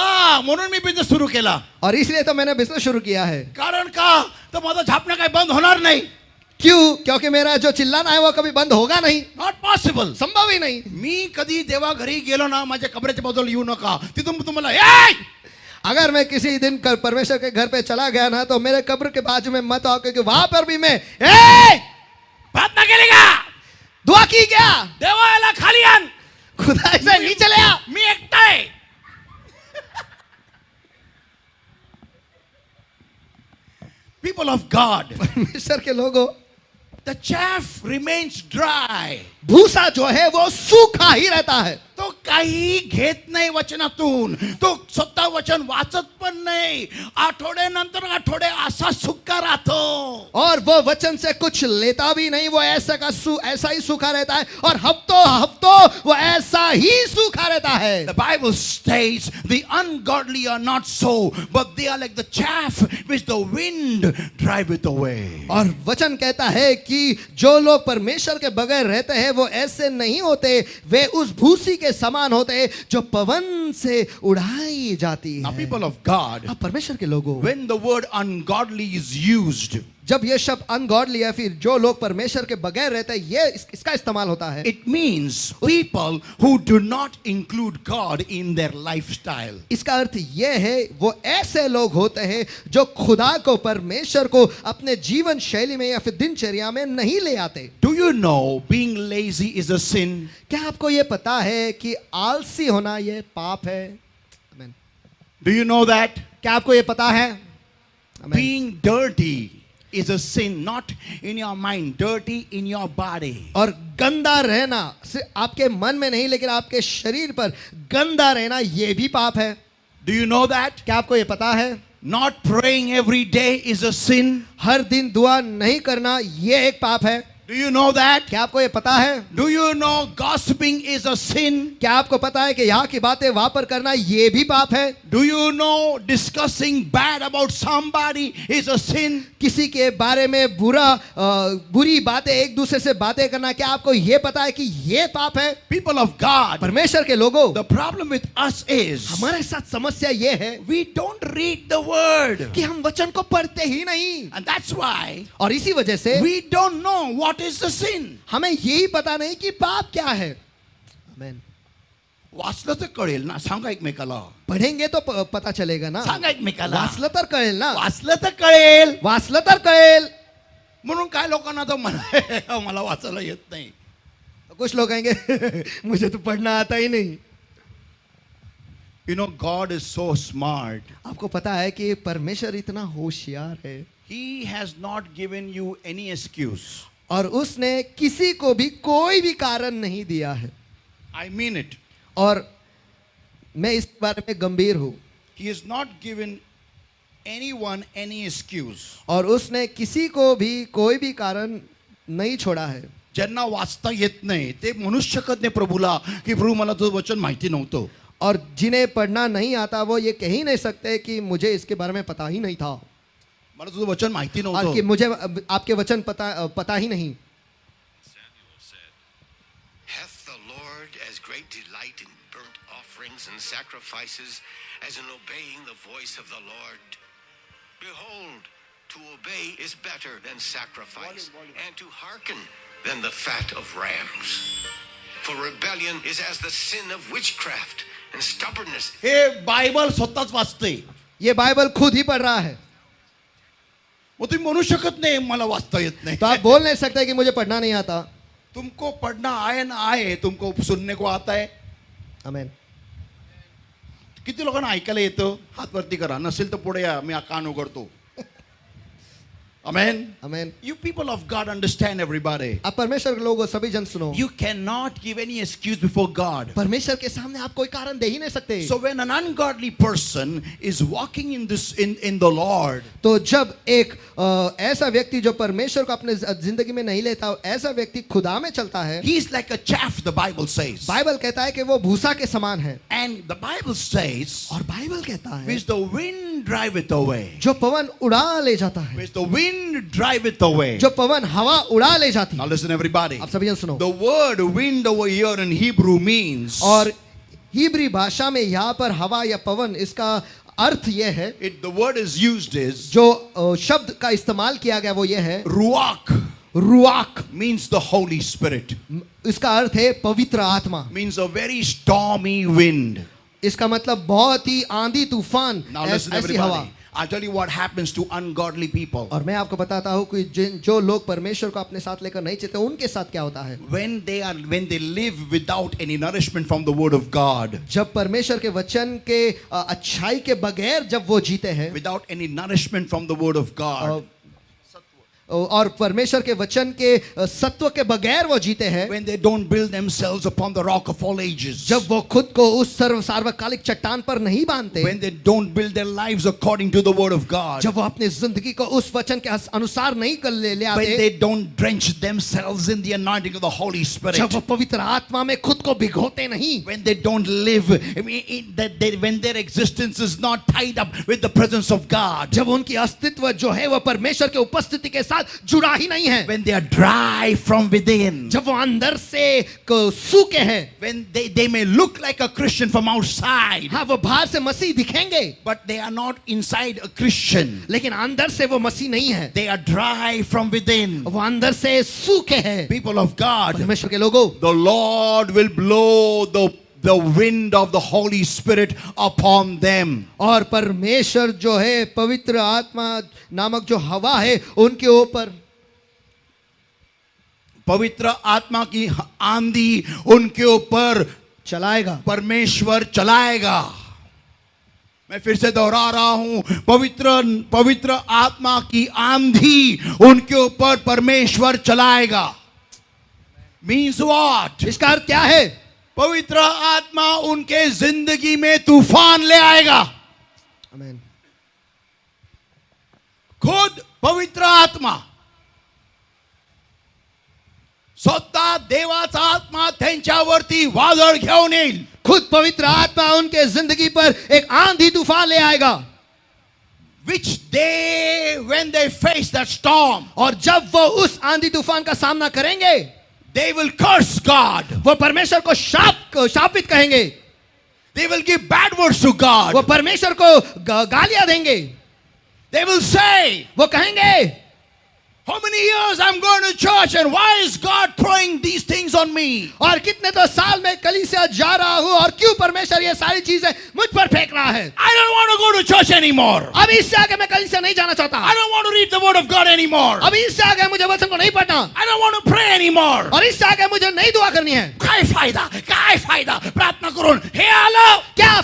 म्हणून मी बिझनेस सुरू केला. और इसलिए तो मैंने बिजनेस शुरू किया है. कारण का, तर माझं झापणं काही बंद होणार नाही. क्यों? क्योंकि मेरा जो चिल्लाना है वो कभी बंद होगा नहीं. Not possible. संभव ही नहीं. मी कधी देवा घरी गेलो ना, माझ्या कबरेच्या बाजूला येऊ नका. तिथून तुम्हाला ए, अगर मैं किसी दिन परमेश्वर के घर पे चला गया ना, तो मेरे कब्र के बाजू में मत आओ, क्योंकि वहां पर भी मैं प्रार्थना केली का, दुआ की क्या, देवा याला खाली आण, खुदा ऐसे नीचे ले आ. मी एकटा आहे. People of God, परमेश्वर के लोगों, the chaff remains dry. भूसा जो है वो सूखा ही रहता है. तो काही घेत नाही वचनातून, तो स्वतः वचन वाचत पण नाही. आठवड्यानंतर आठवडे असा सुक्का राहतो. और वो वचन से कुछ लेता भी नहीं, वो ऐसा ही सूखा रहता है. और हफ्तों वो ऐसा ही सूखा रहता है. The Bible states the ungodly are not so, but they are like the chaff which the wind driveth away. और वचन कहता है कि जो लोग परमेश्वर के बगैर रहते हैं वो ऐसे नहीं होते, वे उस भूसी के समान होते हैं जो पवन से उड़ाई जाती Now, है. people of God, अब परमेश्वर के लोगों, when the word ungodly is used, जब ये शब्द अनगॉडली या फिर जो लोग परमेश्वर के बगैर रहते हैं, ये इसका इस्तेमाल होता है. it means people who do not include God in their lifestyle. इसका अर्थ ये है वो ऐसे लोग होते हैं जो खुदा को, परमेश्वर को अपने जीवन शैली में या फिर दिनचर्या में नहीं ले आते. Do you know being lazy is a sin? क्या आपको ये पता है कि आलसी होना ये पाप है? Amen. Do you know that? क्या आपको ये पता है? Amen. Being dirty is a sin, not in your mind, dirty in your body. और गंदा रहना सिर्फ आपके मन में नहीं लेकिन आपके शरीर पर गंदा रहना ये भी पाप है. Do you know that? क्या आपको ये पता है? Not praying every day is a sin. हर दिन दुआ नहीं करना ये एक पाप है। Do you know that? क्या आपको ये पता है? Do you know gossiping is a sin? क्या आपको पता है कि यहाँ की बातें वहां पर करना ये भी पाप है? Do you know discussing bad about somebody is a sin? किसी के बारे में बुरी बातें, एक दूसरे से बातें करना, क्या आपको ये पता है कि ये पाप है? People of God, परमेश्वर के लोगों, the problem with us is हमारे साथ समस्या ये है we don't read the word. कि हम वचन को पढ़ते ही नहीं, And that's why और इसी वजह से we don't know what is the sin. हमें यही पता नहीं कि पाप क्या है। आमेन। वाचलं तर कळेल ना, सांगा एकमेकाला. पढ़ेंगे तो पता चलेगा ना। सांगा एकमेकाला. वाचलं तर कळेल ना। वाचलं तर कळेल. वाचलं तर कळेल। म्हणून काय लोकांना तर मला वाचायला येत नाही. कुछ लोग कहेंगे मुझे तो पढ़ना आता ही नहीं। You know, God is so smart. आपको पता है कि परमेश्वर इतना होशियार है, He has not given you any excuse. और उसने किसी को भी कोई भी कारण नहीं दिया है। I mean it. और मैं इस बारे में गंभीर हूं। He has not given anyone any excuse. और उसने किसी को भी कोई भी कारण नहीं छोड़ा है। ज्यांना वाचता येत नाही ते म्हणूच शकत नाही प्रभूला की प्रभू मला तुझं वचन माहिती नव्हतं. और जिन्हें पढ़ना नहीं आता वो ये कह ही नहीं सकते कि मुझे इसके बारे में पता ही नहीं था, मला तुझं वचन माहिती और कि नव्हतं. मुझे आपके वचन पता ही नहीं। Samuel said, "Hath the Lord as great delight in burnt offerings and sacrifices as in obeying the voice of the Lord? Behold, to obey is better than sacrifice, and to hearken than the fat of rams. For rebellion is as the sin of witchcraft, and stubbornness हे Bible स्वतःच वाचते. ये Bible खुद ही पढ़ रहा है, मग तुम्ही म्हणू शकत नाही मला वाचता येत नाही. तो आप बोल नहीं सकते कि मुझे पढ़ना नहीं आता। तुमको पढ़ना आए ना आए, तुमको सुनने को आता है. आमेन। किती लोकांना ऐकायला येतं? हात वरती करा. नसेल तर पुढे या, मी कान उघडतो. Amen. Amen. You people of God understand everybody. आप परमेश्वर के लोगों सभी जन सुनो, You cannot give any excuse before God. परमेश्वर के सामने आप कोई कारण दे ही नहीं सकते। So when an ungodly person is walking in this in the Lord, तो जब एक ऐसा व्यक्ति जो परमेश्वर को अपने जिंदगी में नहीं लेता, ऐसा व्यक्ति खुदा में चलता है, he is like a chaff, the Bible says. Bible कहता है कि वो भूसा के समान है। And the Bible says, और बाइबल कहता है which the wind driveth away. जो पवन उड़ा ले जाता है, Which the wind driveth away. जो पवन हवा उड़ा ले जाती Now है। listen everybody. आप सभी जन सुनो। The word wind over here in Hebrew means, और हिब्री भाषा में यहाँ पर हवा या पवन, इसका अर्थ यह है, the word is used is जो शब्द का इस्तेमाल किया गया वो ये है, ruach, रुआक। means the Holy Spirit. इसका अर्थ है पवित्र आत्मा। Means a very stormy wind. इसका मतलब बहुत ही आंधी तूफान, Now listen ऐसी हवा। everybody. I'll tell you what happens to ungodly people. और मैं आपको बताता हूँ कि जो लोग परमेश्वर को अपने साथ लेकर नहीं चलते, उनके साथ क्या होता है। When they live without any nourishment from the word of God, जब परमेश्वर के वचन के अच्छाई के बगैर जब वो जीते हैं, without any nourishment from the word of God, और परमेश्वर के वचन के सत्व के बगैर वो जीते हैं, when they don't build themselves upon the rock of all ages, जब वो खुद को उस सार्वकालिक चट्टान पर नहीं बांधते, when they don't build their lives according to the word of God, जब वो अपनी जिंदगी को उस वचन के अनुसार नहीं कर ले when आते, they don't drench themselves in the anointing of the Holy Spirit, जब वो पवित्र आत्मा में खुद को भिगोते नहीं, when they don't live, when their existence is not tied up with the presence of God, जब उनकी अस्तित्व जो है वो परमेश्वर के उपस्थिति के साथ जुड़ा ही नहीं है, when they are dry from within, जब वो अंदर से सूखे हैं, when they may look like a Christian from outside, हाँ वो बाहर से मसीह दिखेंगे, but they are not inside a Christian. लेकिन अंदर से वो मसीह नहीं है, They are dry from within. वो अंदर से सूखे हैं। People of God, परमेश्वर के लोगों, the Lord will blow the wind of the Holy Spirit upon them. और परमेश्वर जो है पवित्र आत्मा नामक जो हवा है उनके ऊपर, पवित्र आत्मा की आंधी उनके ऊपर चलाएगा। परमेश्वर चलाएगा. मैं फिर से दोहरा रहा हूं, पवित्र आत्मा की आंधी उनके ऊपर परमेश्वर चलाएगा. Means what? इसका अर्थ क्या है? पवित्र आत्मा उनके जिंदगी में तूफान ले आएगा. आमेन. खुद पवित्र आत्मा, स्वतः देवाचा आत्मा त्यांच्यावरती वादळ घेऊन येईल. खुद पवित्र आत्मा उनके जिंदगी पर एक आंधी तूफान ले आएगा. Which they, when they face that storm, और जब वो उस आंधी तूफान का सामना करेंगे, they will curse God. वो परमेश्वर को शापित कहेंगे. They will give bad words to God. वो परमेश्वर को गालियां देंगे. They will say, वो कहेंगे, how many years I'm going to church and why is God throwing these things on me? और कितने तो साल में कलीसिया जा रहा हूं और क्यों परमेश्वर ये सारी चीजें मुझ पर फेंक रहा है. I don't want to go to church anymore. अब इससे आगे मैं कलीसिया नहीं जाना चाहता. I don't want to read the word of God anymore. अब इससे आगे मुझे वचन को नहीं पढ़ना. I don't want to pray anymore. और इससे आगे मुझे नहीं दुआ करनी है. काय फायदा प्रार्थना करून हे आलो. क्या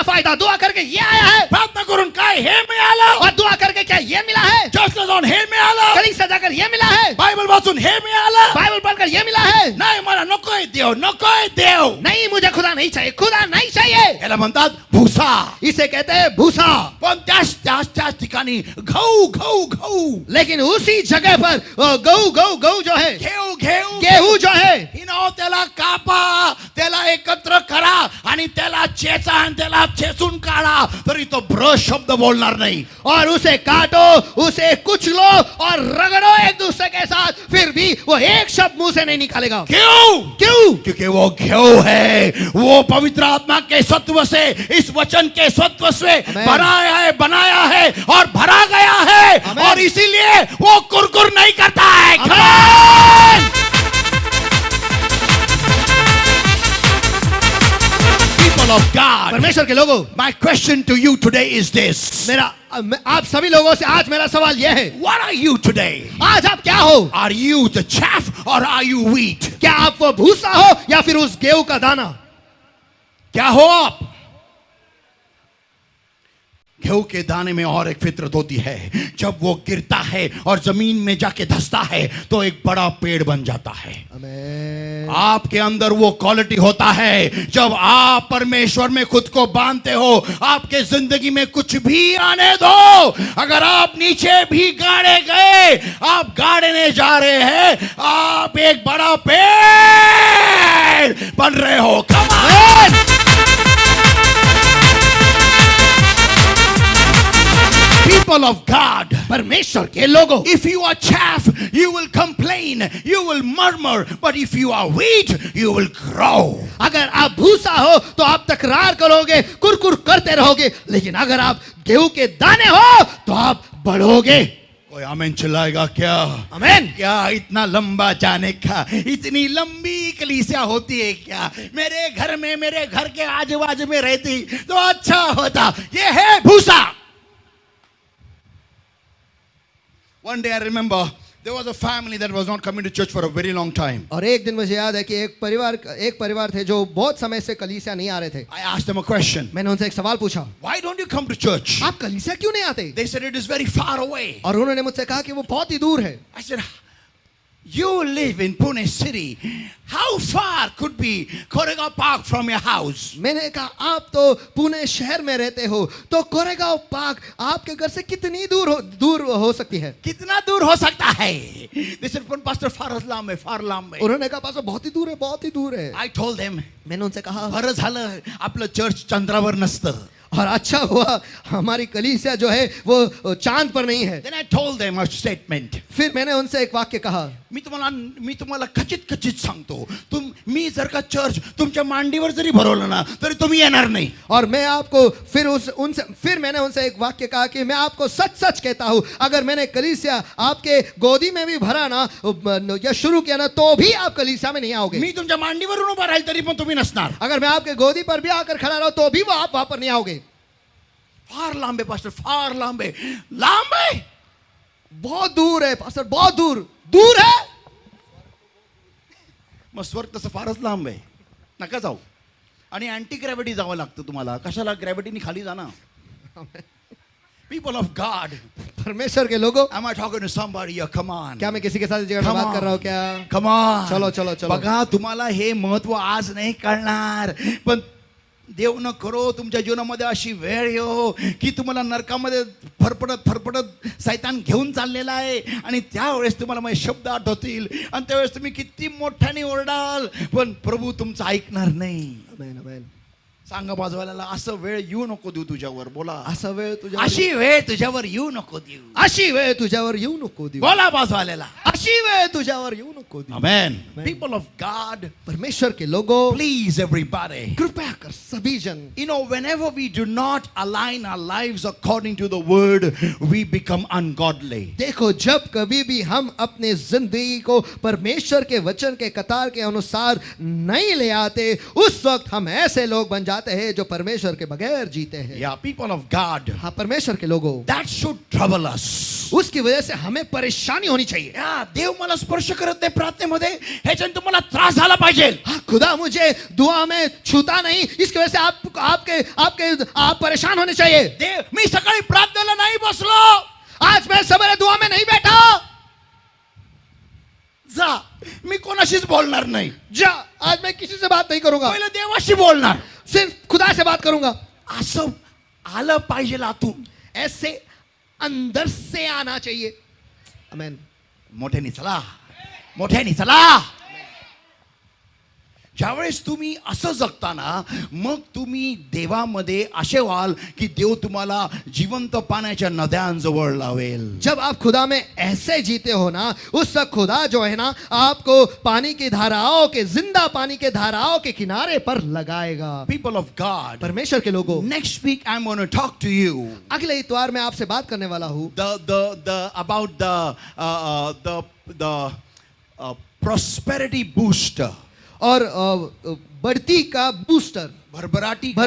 फायदा दुआ करके ये आया है. प्रार्थना करून काय हे मिळालं. और दुआ करके क्या ये मिला है. चर्चला जाऊन हे मिळालं. कलीसिया जाकर ये मिला है. बायबल वाचून हे मिळालं. बाइबल पढ़कर ये मिला है. नाही मला नकोय देव. नहीं मुझे खुदा नहीं चाहिए. याला म्हणतात भुसा. इसे कहते हैं भूसा. पण त्याच ठिकाणी गहू लेकिन उसी जगह पर गहू जो है, घेऊ गेहूं जो है, हिनो त्याला कापा, त्याला एकत्र करा आणि त्याला चेचा आणि त्याला चेचून काढा तरी तो भ्रष्ट शब्द बोलणार नाही. और उसे काटो, उसे कुचलो और रगड़ो एक दूसरे के साथ, फिर भी वो एक शब्द मुंह से नहीं निकालेगा. क्यों? क्योंकि वो घेऊ है. वो पवित्र आत्मा के सत्व से, इस वचन के सत्व से बनाया है और भरा गया है. और इसीलिए वो कुरकुर नहीं करता है. People of God, परमेश्वर के लोगों, my question to you today is this. आप सभी लोगों से आज मेरा सवाल यह है, What are you today? आज आप क्या हो? Are you the chaff or are you wheat? क्या आप वो भूसा हो या फिर उस गेहूं का दाना? क्या हो आप? गेहूं के दाने में और एक फितरत होती है. जब वो गिरता है और जमीन में जाके धंसता है तो एक बड़ा पेड़ बन जाता है. आमेन. आपके अंदर वो क्वालिटी होता है. जब आप परमेश्वर में खुद को बांधते हो, आपके जिंदगी में कुछ भी आने दो, अगर आप नीचे भी गाड़े गए, आप गाड़ने जा रहे हैं, आप एक बड़ा पेड़ बन रहे हो. Come on! People of God, परमेश्वर के लोगों, if you are chaff, you will complain, you will murmur, but if you are wheat, you will grow. अगर आप भूसा हो तो आप तकरार करोगे, कुरकुर करते रहोगे, लेकिन अगर आप गेहूं के दाने हो तो आप बढ़ोगे. कोई आमीन चिल्लाएगा क्या? आमीन. क्या इतना लंबा जाने का, इतनी लंबी कलीसिया होती है क्या? मेरे घर में, मेरे घर के आजू बाजू में रहती तो अच्छा होता. ये है भूसा. One day I remember there was a family that was not coming to church for a very long time. और एक दिन मुझे याद है कि एक परिवार थे जो बहुत समय से कलीसिया नहीं आ रहे थे. I asked them a question. मैंने उनसे एक सवाल पूछा, Why don't you come to church? आप कलीसिया क्यों नहीं आते? They said it is very far away. और उन्होंने मुझसे कहा कि वो बहुत ही दूर है. I said, you live in Pune city. How far could be Koregaon Park from your house? मैंने कहा आप तो पुणे शहर में रहते हो, तो कोरेगांव पार्क आपके घर से कितनी दूर हो सकती है? कितना दूर हो सकता है? They said, Pastor, far lambe. उन्होंने कहा पास्टर बहुत ही दूर है. I told them, मैंने उनसे कहा बरं झालं आपलं चर्च चंद्रावर नसतं. और अच्छा हुआ हमारी कलीसिया जो है वो चांद पर नहीं है. Then I told them a statement. फिर मैंने उनसे एक वाक्य कहा, मी तुम्हाला खचित सांगतो, मी जर का चर्च तुमच्या मांडीवर जरी भरवलं ना तरी तुम्ही येणार नाही. और मैं आपको फिर मैंने उनसे एक वाक्य कहा कि मैं आपको सच कहता हूं, अगर मैंने कलीसिया आपके गोदी में भी भरा ना या शुरू किया ना तो भी आप कलीसिया में नहीं आओगे. मी तुमच्या मांडीवरून उभा राहील तरी पण तुम्ही नसणार. अगर मैं आपके गोदी पर भी आकर खड़ा रहा तो भी वो आप वहां पर नहीं आओगे. फार लांबे पास्टर, फार लांबे. बहुत दूर है पास्टर, बहुत दूर है. मग स्वर्ग तसं फारच लांब आहे, नका जाऊ. आणि अँटी ग्रॅव्हिटी जावं लागतं तुम्हाला. कशाला? ग्रॅव्हिटीनी खाली जाना. People of God, परमेश्वर के लोगों, am I talking to somebody here? Come on. क्या मैं किसी के साथ इस जगह पर बात कर रहा हूँ क्या? Come on. चलो. बघा, तुम्हाला हे महत्व आज नाही कळणार, पण देव न करो तुमच्या जीवनामध्ये अशी वेळ येऊ की तुम्हाला नरकामध्ये फरफडत सैतान घेऊन चाललेला आहे आणि त्यावेळेस तुम्हाला माझे शब्द आठवतील आणि त्यावेळेस तुम्ही किती मोठ्याने ओरडाल पण प्रभू तुमचं ऐकणार नाही. आमेन आमेन. सांगा बाजूवाल्याला असं वेळ येऊ नको देऊ तुझ्यावर. बोला असा वेळ तुझ्यावर अशी वेळ तुझ्यावर येऊ नको देऊ. अशी वेळ तुझ्यावर येऊ नको देऊ. बोला बाजूवाल्याला. अशी वेळ तुझ्यावर येऊ नको देऊ. Amen. Amen. People of God, परमेश्वर के लोगों, please everybody. कृपया कर सभी जन, You know, whenever we do not align our lives according to the word, we become ungodly. देखो जब कभी भी हम अपने जिंदगी को परमेश्वर के वचन के कतार के अनुसार नहीं ले आते, उस वक्त हम ऐसे लोग बन जाते हैं जो परमेश्वर के बगैर जीते हैं. Yeah, people of God, हाँ, परमेश्वर के लोगों, that should trouble us. उसकी वजह से हमें परेशानी होनी चाहिए. Yeah, देव मला स्पर्श करत नाही प्रार्थनेमध्ये ह्याच्याने तुम्हाला त्रास झाला पाहिजे. हाँ, खुदा मुझे दुआ में छूता नहीं, इसकी वजह से आप परेशान होने चाहिए. देव मी सकाळी प्रार्थनेला नाही बसलो. आज मैं सवेरे दुआ में नहीं बैठा. जा मी कोणाशीच बोलणार नाही. जा, आज मैं किसी से बात नहीं करूंगा, पहिलं देवाशी बोलणार. सिर्फ खुदा से बात करूंगा. असं आलं पाहिजे आतून. ऐसे अंदर से आना चाहिए. आमेन. मोठ्याने चला, मोठ्याने चला. ज्यावेळेस तुम्ही असं जगताना मग तुम्ही देवामध्ये असे व्हाल की देव तुम्हाला जिवंत पाण्याच्या नद्यांजवळ लावेल. जब आप खुदा में ऐसे जीते हो ना, उस वक्त खुदा जो है ना आपको पानी की धाराओं के, जिंदा पानी के धाराओं के किनारे पर लगाएगा. People of God, परमेश्वर के लोगों, next week I'm going to talk to you अगले इतवार में आपसे बात करने वाला हूँ about the prosperity booster. और बढ़ती का बूस्टर, भरभराटी का.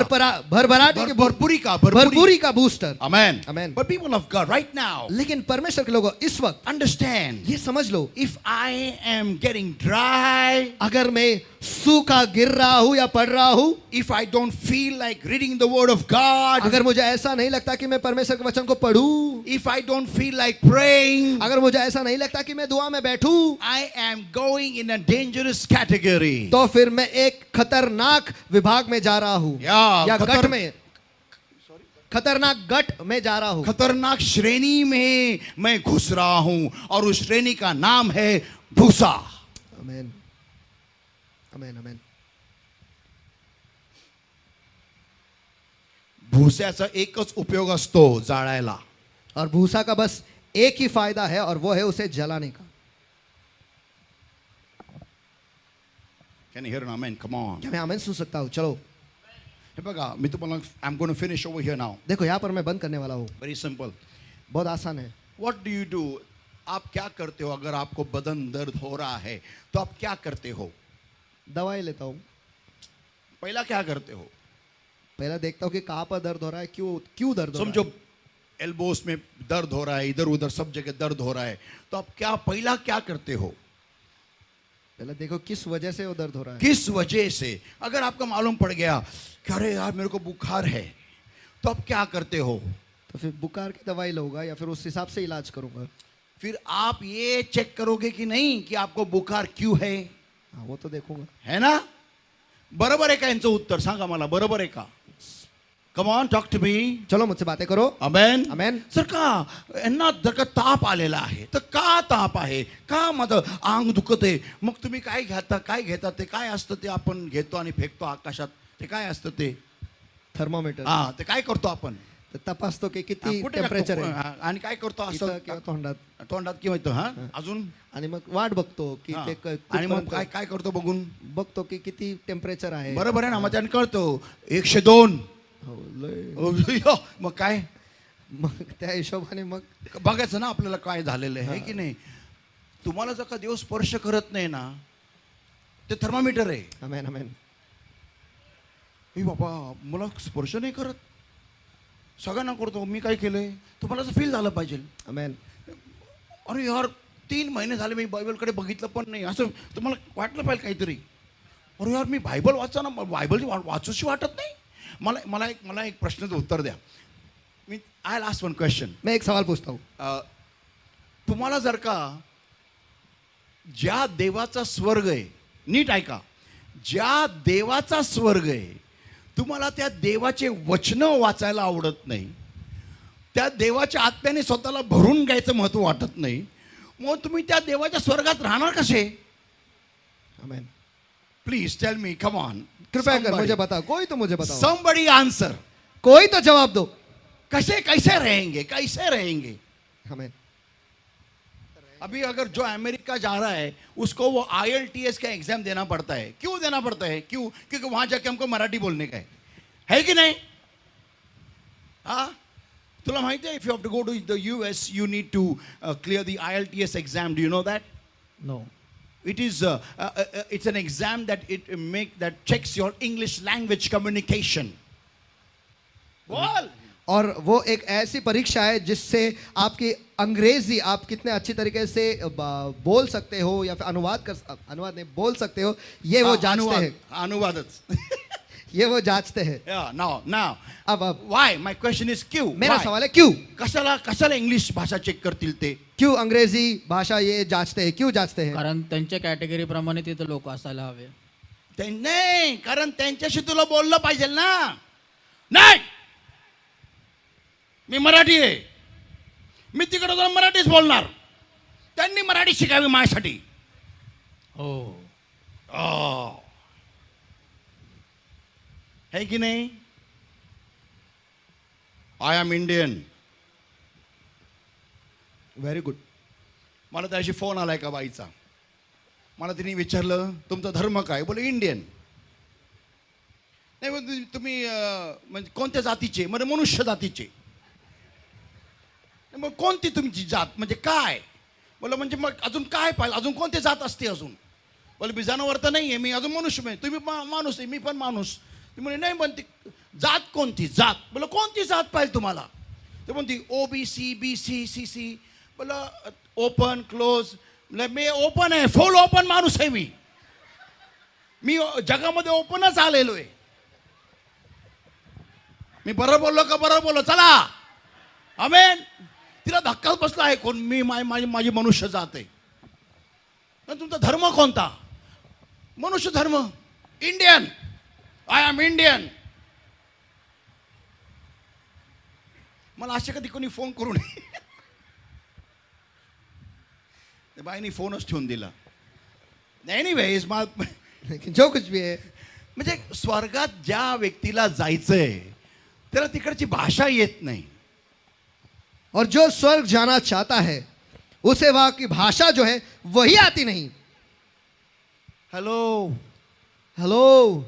भरभराटी के भरपुरी का booster. Amen. Amen. But people of God, right now, लेकिन परमेश्वर के लोगों, इस वक्त understand, ये समझ low, if I am getting dry, अगर मैं सूखा गिर रहा हूँ या पड़ रहा हूँ, if I don't feel like reading the word of God, अगर मुझे ऐसा नहीं लगता कि मैं परमेश्वर के वचन को पढूं, if I don't feel like praying, अगर मुझे ऐसा नहीं लगता कि मैं दुआ में बैठूं, I am going in a dangerous category. तो फिर मैं एक खतरनाक विभाग में जा रहा हूँ, या गट में, खतरनाक गट में जा रहा हूँ. खतरनाक श्रेणी में मैं घुस रहा हूं और उस श्रेणी का नाम है भूसा. आमेन आमेन आमेन. भूस्याचा एकच उपयोग असतो, जाळायला. और भूसा का बस एक ही फायदा है और वो है उसे जलाने का. Can you hear an amen? Come on. क्या मैं आमेन सुन सकता हूँ? चलो हे बघा मी तुम्हाला I'm going to finish over here now. देखो, यहाँ पर मैं बंद करने वाला हूँ. Very simple. बहुत आसान है. What do you do? आप क्या करते हो अगर आपको बदन दर्द हो रहा है तो आप क्या करते हो? दवाई लेता हूँ. पहला क्या करते हो? पहला देखता हूँ कि कहाँ पर दर्द हो रहा है, क्यों दर्द हो रहा समझो है. एल्बोस में दर्द हो रहा है, इधर उधर सब जगह दर्द हो रहा है, तो आप क्या पहला क्या करते हो? पहले देखो किस वजह से वो दर्द हो रहा है. किस वजह से. अगर आपको मालूम पड़ गया कि अरे यार मेरे को बुखार है, तो आप क्या करते हो? तो फिर बुखार की दवाई लूंगा या फिर उस हिसाब से इलाज करूंगा. फिर आप ये चेक करोगे कि नहीं कि आपको बुखार क्यों है. हाँ, वो तो देखूंगा. है ना? बरोबर आहे का यांचं उत्तर? सांगा मला, बरोबर आहे का? Come on, talk to me. चलो मुझसे बातें करो. अमेन. आमेन. जर का यांना जर का ताप आलेला आहे तर का ताप आहे, का माझं अंग दुखत आहे, मग तुम्ही काय घेता ते काय असतं ते आपण घेतो आणि फेकतो आकाशात. ते काय असतं ते? थर्मोमीटर. हा, ते काय करतो आपण? तर तपासतो की किती हा, कुठे टेम्परेचर टाकतो? आहे हा, आणि काय करतो इथं असं किंवा तोंडात. तोंडात किंवा इथं. हा, अजून आणि मग वाट बघतो की हा. ते आणि मग कुठपर्यंत काय करतो बघून? बघतो की किती टेम्परेचर आहे. बरोबर आहे ना? मग त्याने कळतो 102. हो, लय. मग काय मग त्या हिशोबाने मग बघायचं ना आपल्याला काय झालेलं आहे की नाही. तुम्हाला जर का देव स्पर्श करत नाही ना, ते थर्मामीटर आहे. आमेन आमेन. हे बाबा मला स्पर्श नाही करत, सगळ्यांना करतो, मी काय केलंय? तुम्हाला असं फील झालं पाहिजे. आमेन. अरे यार 3 महिने झाले मी बायबलकडे बघितलं पण नाही, असं तुम्हाला वाटलं पाहिजे काहीतरी. अरे यार मी बायबल वाचताना बायबल वाचूशी वाटत नाही. मला एक प्रश्नाचं उत्तर द्या. मी आय लास्ट वन क्वेश्चन. मैं एक सवाल पूछता हूँ. तुम्हाला जर का ज्या देवाचा स्वर्ग आहे, नीट ऐका, ज्या देवाचा स्वर्ग आहे तुम्हाला त्या देवाचे वचन वाचायला आवडत नाही, त्या देवाच्या आत्म्याने स्वतःला भरून घ्यायचं महत्व वाटत नाही, मग तुम्ही त्या देवाच्या स्वर्गात राहणार कसे? Amen. Please tell me, come on, कृपया कर मुझे बताओ, कोई तो मुझे बताओ, somebody आंसर. कोई तो जवाब दो. कैसे कैसे रहेंगे, कैसे रहेंगे? आमेन. अभी अगर जो अमेरिका जा रहा है उसको वो IELTS का एग्जाम देना पड़ता है. क्यों देना पड़ता है? क्यों? क्योंकि वहां जाके हमको मराठी बोलने का है कि नहीं? हाँ, तुला माहिती आहे, if you have to go to the US you need to clear the IELTS exam. Do you know that? No. It is it's an exam that checks your English language communication. बोल. और वो एक ऐसी परीक्षा है जिससे आपकी अंग्रेजी आप कितने अच्छी तरीके से बोल सकते हो या फिर अनुवाद नहीं बोल सकते हो, ये वो जांचते हैं. अनुवादच. ये वो जांचते हैं. Yeah, now. अब Why? My question is क्यों? मेरा Why? सवाल है क्यों? कशाला इंग्लिश भाषा चेक करतील ते? क्यों अंग्रेजी भाषा ये जांचते हैं? क्यों जांचते हैं? कारण त्यांच्या कॅटेगरी प्रमाणे तिथे लोक असायला हवे. नाही, कारण त्यांच्याशी तुला बोललं पाहिजे ना. नाही, मी मराठी आहे, मी तिकडे जाऊन मराठीच बोलणार, त्यांनी मराठी शिकावी माझ्यासाठी. हो. है की नाही? I am Indian. Very good. मला त्याशी फोन आलाय का बाईचा, मला तिने विचारलं तुमचा धर्म काय, बोले इंडियन. नाही मग तुम्ही म्हणजे कोणत्या जातीचे? म्हणजे मनुष्य जातीचे. मग कोणती तुमची जात म्हणजे काय? बोला म्हणजे मग अजून काय पाहिजे, अजून कोणती जात असते अजून? बोले मी जनावर तर नाही आहे, मी अजून मनुष्य आहे. तुम्ही माणूस आहे, मी पण माणूस. ती म्हणे नाही म्हणते जात कोणती जात? बोला कोणती जात पाहिजे तुम्हाला? ते म्हणते OBC BC CC. बोला ओपन क्लोज. मी ओपन आहे, फुल ओपन माणूस आहे. मी जगामध्ये ओपनच आलेलो आहे. मी बरं बोललो का? बरं बोललो, चला. आमेन. तिला धक्काच बसला आहे. कोण? मी माझी मनुष्य जात आहे. पण तुमचा धर्म कोणता? मनुष्य धर्म. इंडियन. I am Indian. मला असे कधी कोणी फोन करू नये. बाईनी फोनच ठेवून दिला. एनिवेज, जो कुछ भी है, म्हणजे स्वर्गात ज्या व्यक्तीला जायचंय त्याला तिकडची भाषा येत नाही. और जो स्वर्ग जाना चाहता है उसे वहां की भाषा जो है वही आती नहीं. हॅलो, हेलो,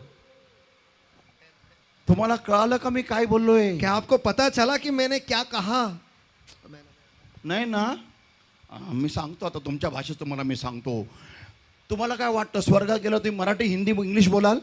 तुम्हाला कळालं का मी काय बोललोय? क्या आपको पता चला कि मैंने क्या कहा? नाही ना? मी सांगतो आता तुमच्या भाषेत तुम्हाला मी सांगतो. तुम्हाला काय वाटतं स्वर्गात गेलो तुम्ही मराठी हिंदी इंग्लिश बोलाल?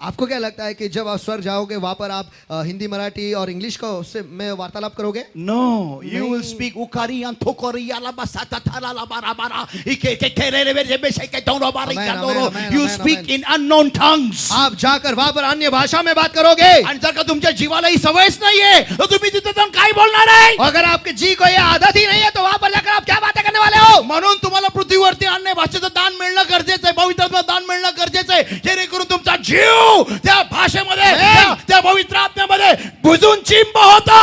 आपको क्या लगता है कि जब आप स्वर्ग जाओगे वहां पर आप हिंदी मराठी और इंग्लिश को से में वार्तालाप करोगे? No, you नहीं. will speak ukari and thokori alabasata taralabarabara ikekererebesheketondobari Amen, kandoro. amen, You amen, speak amen. in unknown tongues. आप जाकर वहां पर अन्य भाषा में बात करोगे. आणि जर का तुमच्या जीवाला ही सवयच नाहीये तर तुम्ही तिथे जाऊन काय बोलणार आहे? अगर आपके जी को ये आदत ही नहीं है तो वहां पर जाकर आप क्या बातें करने वाले हो? म्हणून तुम्हाला पृथ्वीवरती अन्य भाषेचं दान मिळणं गरजेचं आहे, पवित्र दान मिळणं गरजेचं आहे, जेणेकरून तुमचा जीव त्या भाषेमध्ये त्या पवित्र आत्म्यामध्ये बुजून चिंब होता.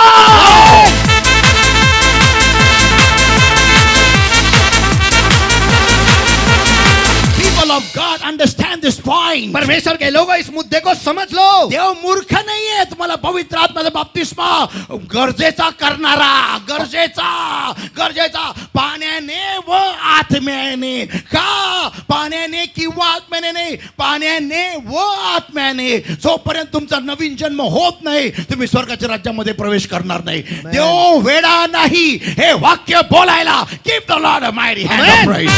People of God understand this point. परमेश्वर के लोगों इस मुद्दे को समझ लो. देव मूर्ख नाहीये. तुम्हाला पवित्र आत्म्याचा बाप्तिस्मा गरजेचा करणारा, गरजेचा पाण्याने व आत्म्याने. का? पाण्याने किंवा आत्म्याने नाही, पाण्याने व आत्म्याने. जोपर्यंत तुमचा नवीन जन्म होत नाही तुम्ही स्वर्गाच्या राज्यामध्ये प्रवेश करणार नाही. देव वेडा नाही हे वाक्य बोलायला. Keep the Lord a mighty hand of praise.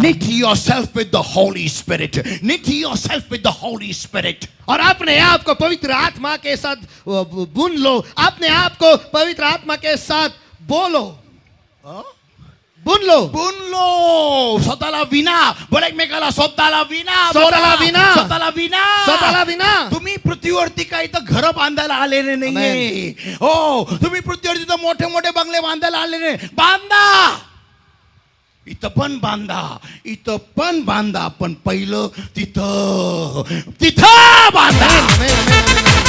Knit yourself with the Holy Spirit. Knit yourself with the Holy Spirit. और अपने आप को पवित्र आत्मा के साथ बुन लो. अपने आप को पवित्र आत्मा के साथ बोलो. बुन लो बुनलो स्वतःला विना बोला एकमेकाला स्वतःला विना स्वतःला बोला. विना. स्वतःला विना स्वतःला विना. तुम्ही पृथ्वीवरती काही तर घर बांधायला आलेले नाहीये हो तुम्ही पृथ्वीवरती तर मोठे मोठे बंगले बांधायला आलेले नाही. बांधा इथं पण बांधा पण पहिलं तिथं बांधा. आमेन, आमेन, आमेन, आमेन.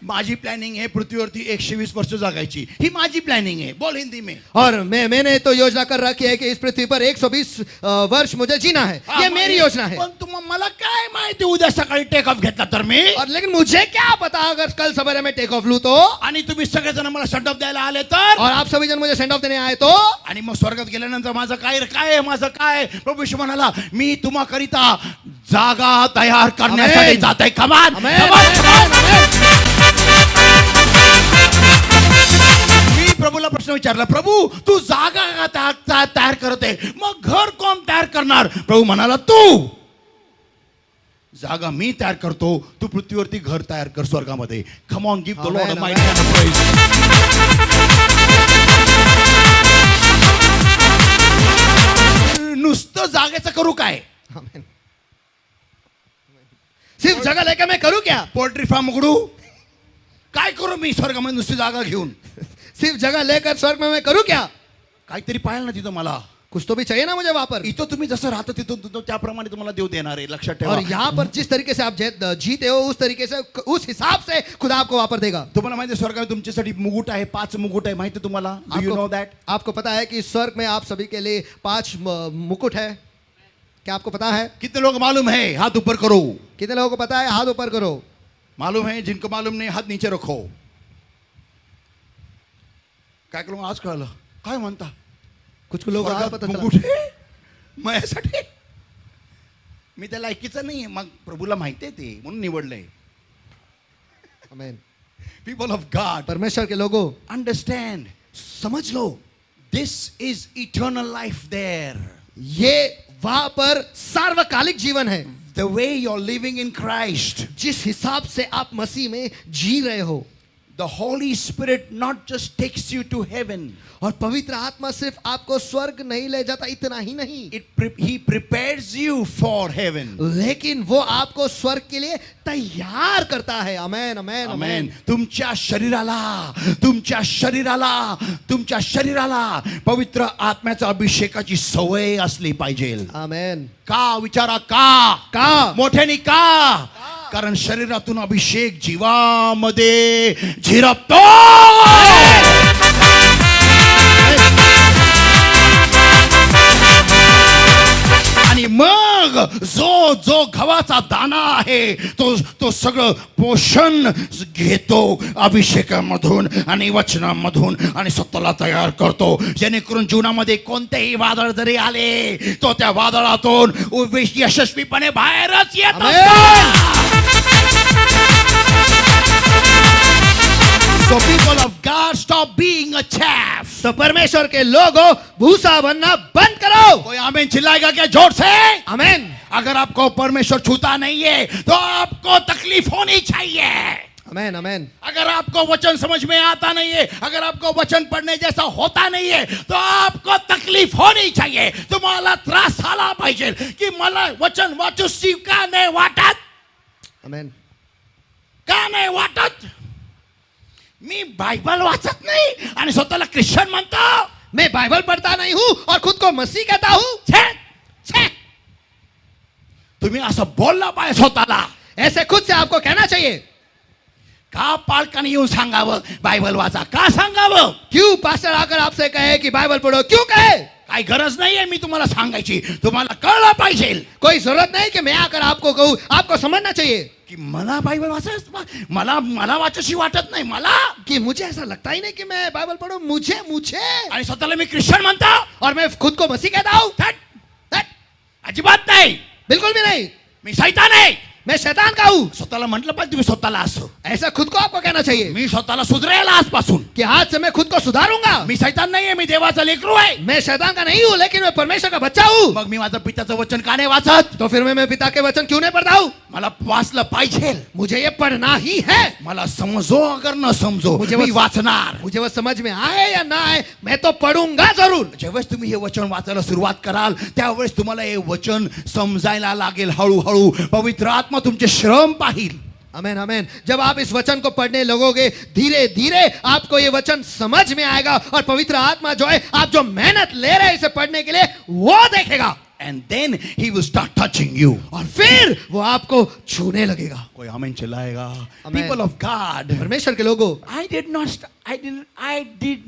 माझी प्लॅनिंग आहे पृथ्वीवरती 120 वर्ष जगायची ही माझी प्लॅनिंग है बोल हिंदी में. और मैंने तो योजना कर रखी है कि इस पृथ्वी पर 120 वर्ष मुझे जीना है. हा, ये मेरी योजना है. पण मला काय माहिती उद्या सकाळी टेक ऑफ घेतला तर मी और लेकिन मुझे क्या पता अगर कल सवेरे में टेक ऑफ लूं तो. आणि तुम्ही सगळेजण मला सेंड ऑफ द्यायला आले तर और आप सभी जन मुझे सेंड ऑफ देने आए तो. आणि मग स्वर्गात गेल्यानंतर माझं काय प्रभू येशू म्हणाला मी तुम्हाकरिता जागा तयार करण्यासाठी आमेन. जात आहे. कमान आमेन, आमेन, आमेन. मी प्रभूला प्रश्न विचारला प्रभू तू जागा का तयार करत आहे मग घर कोण तयार करणार. प्रभू म्हणाला तू जागा मी तयार करतो तू पृथ्वीवरती घर तयार कर स्वर्गामध्ये. Come on give the Lord a mighty and praise. नुसतं जागेचं करू काय. आमेन. सिर्फ जगह लेकर मैं करूं क्या. पोल्ट्री फार्म उघडू काय करू मी स्वर्गामध्ये नुसती जागा घेऊन. सिर्फ जगह लेकर स्वर्ग में मैं करूं क्या. काहीतरी पाहिलं ना तिथं मला. कुछ तो भी चाहिए ना मुझे वहां पर. इथं तुम्ही जसं राहता तिथं त्याप्रमाणे तुम्हाला देव देणार आहे लक्षात ठेवा. और यहाँ पर जिस तरीके से आप जीते हो उस तरीके से उस हिसाब से खुदा आपको वहां पर देगा. तुम्हाला माहिती आहे स्वर्गात तुमच्यासाठी मुकुट आहे 5 मुकुट आहे माहिती आहे तुम्हाला. Do you know that. आपको पता है कि स्वर्ग में आप सभी के लिए 5 मुकुट है. क्या आपको पता है. कितने लोग मालूम है हाथ ऊपर करो. कितने लोगों को पता है हाथ ऊपर करो. मालूम है जिनको मालूम नहीं हाथ नीचे रखो. काय करू आज कळलं काय म्हणता. कुछ लोग आज स्वर्गात पता चला. मुकुट आहे माझ्यासाठी. मी त्या लायकीचं नाही मग प्रभूला माहिती आहे ते म्हणून निवडलंय. आमेन. पीपल ऑफ गॉड परमेश्वर के लोगों अंडरस्टैंड समझ लो this is eternal life there. ये वहां पर सार्वकालिक जीवन है. The way you're living in Christ, जिस हिसाब से आप मसीह में जी रहे हो. the Holy Spirit not just takes you to heaven, और पवित्र आत्मा सिर्फ आपको स्वर्ग नहीं ले जाता इतना ही नहीं. He prepares you for heaven. लेकिन वो आपको स्वर्ग के लिए तैयार करता है. आमेन आमेन Amen. आमेन. तुमच्या शरीराला पवित्र आत्म्याच्या अभिषेकाची सवय असली पाहिजे. आमेन. का विचारा का का मोठ्याने का कारण शरीरातून अभिषेक जीवामध्ये झिरपतो. आणि मग जो गव्हाचा दाना आहे तो सगळं पोषण घेतो अभिषेकामधून आणि वचनामधून आणि स्वतःला तयार करतो जेणेकरून जीवनामध्ये कोणतेही वादळ जरी आले तो त्या वादळातून यशस्वीपणे बाहेरच येत असतो. So people of God stop being a chaff. तो परमेश्वर के लोगों भूसा बनना बंद करो. कोई आमीन चिल्लाएगा क्या जोर से. आमेन. अगर आपको परमेश्वर छूता नहीं है तो आपको तकलीफ होनी चाहिए. आमेन आमेन. अगर आपको वचन समझ में आता नहीं है अगर आपको वचन पढ़ने जैसा होता नहीं है तो आपको तकलीफ होनी चाहिए. तुम्हाला त्रास झाला पाहिजे की मला वचन वाचूशी का नाही वाटत. आमेन. का नाही वाटत. मी बायबल वाचत नाही आणि स्वतःला ख्रिश्चन म्हणतो. मैं बाइबल पढ़ता नहीं हूं और खुद को मसीह कहता हूं. छे छे तुम्ही असं बोलला पाहिजे स्वतःला. ऐसे खुद से आपको कहना चाहिए. का पालकांनी येऊन सांगावं बायबल वाचा का सांगावं. क्यों पास्टर आकर आपसे कहे कि बाइबल पढ़ो. क्यों कहे. काही गरज नाहीये मी तुम्हाला सांगायची. तुम्हाला कळलं पाहिजे कोई जरूरत नहीं कि मैं आकर आपको कहूं. आपको समझना चाहिए की मला बायबल वाचायचं मला वाचायची वाटत नाही मला. कि मुझे ऐसा लगता ही नहीं कि मैं बाइबल पढ़ूं. मुझे आणि स्वतःला मी ख्रिश्चन म्हणतो. और मैं खुद को मसीह कहता हूं. थट, थट. अजिबात नाही. बिल्कुल भी नहीं. मी सैतान आहे. मैं शैतान का हूं। स्वतःला म्हटलं पाहिजे तुम्ही स्वतःला असं. ऐसा खुद को आपको कहना चाहिए मी स्वतःला सुधरेल आजपासून. कि आज से मैं खुद को सुधारूंगा। मी शैतान नाहीये, मी देवाचा लेकरू आहे. मैं शैतान का नहीं हूं, लेकिन मैं परमेश्वर का बच्चा हूं। मग मी माझं पित्याचं वचन का नाही वाचत? तो फिर मैं पिता के वचन क्यों नहीं पढ़ता हूं? मला वाचलं पाहिजे. मुझे ये पढ़ना ही है। मला समजो अगर न समजो मुझे मी बस- वाचणार. मुझे वो समझ में आए या ना आए, मैं तो पढ़ूंगा जरूर। जेव्हा तुम्ही हे वचन वाचायला सुरुवात कराल त्यावेळेस तुम्हाला हे वचन समजायला लागेल. हळूहळू पवित्र आत्मा तुमचे श्रम पाहिल. आमेन आमेन। जब आप इस वचन को पढ़ने लगोगे, धीरे धीरे आपको ये वचन समझ में आएगा और पवित्र आत्मा जो है, आप जो मेहनत ले रहे हैं इसे पढ़ने के लिए, वो देखेगा And then he will start touching you. और फिर वो आपको छूने लगेगा। कोई आमीन चिल्लाएगा? Amen. People of God, परमेश्वर के लोगों, I did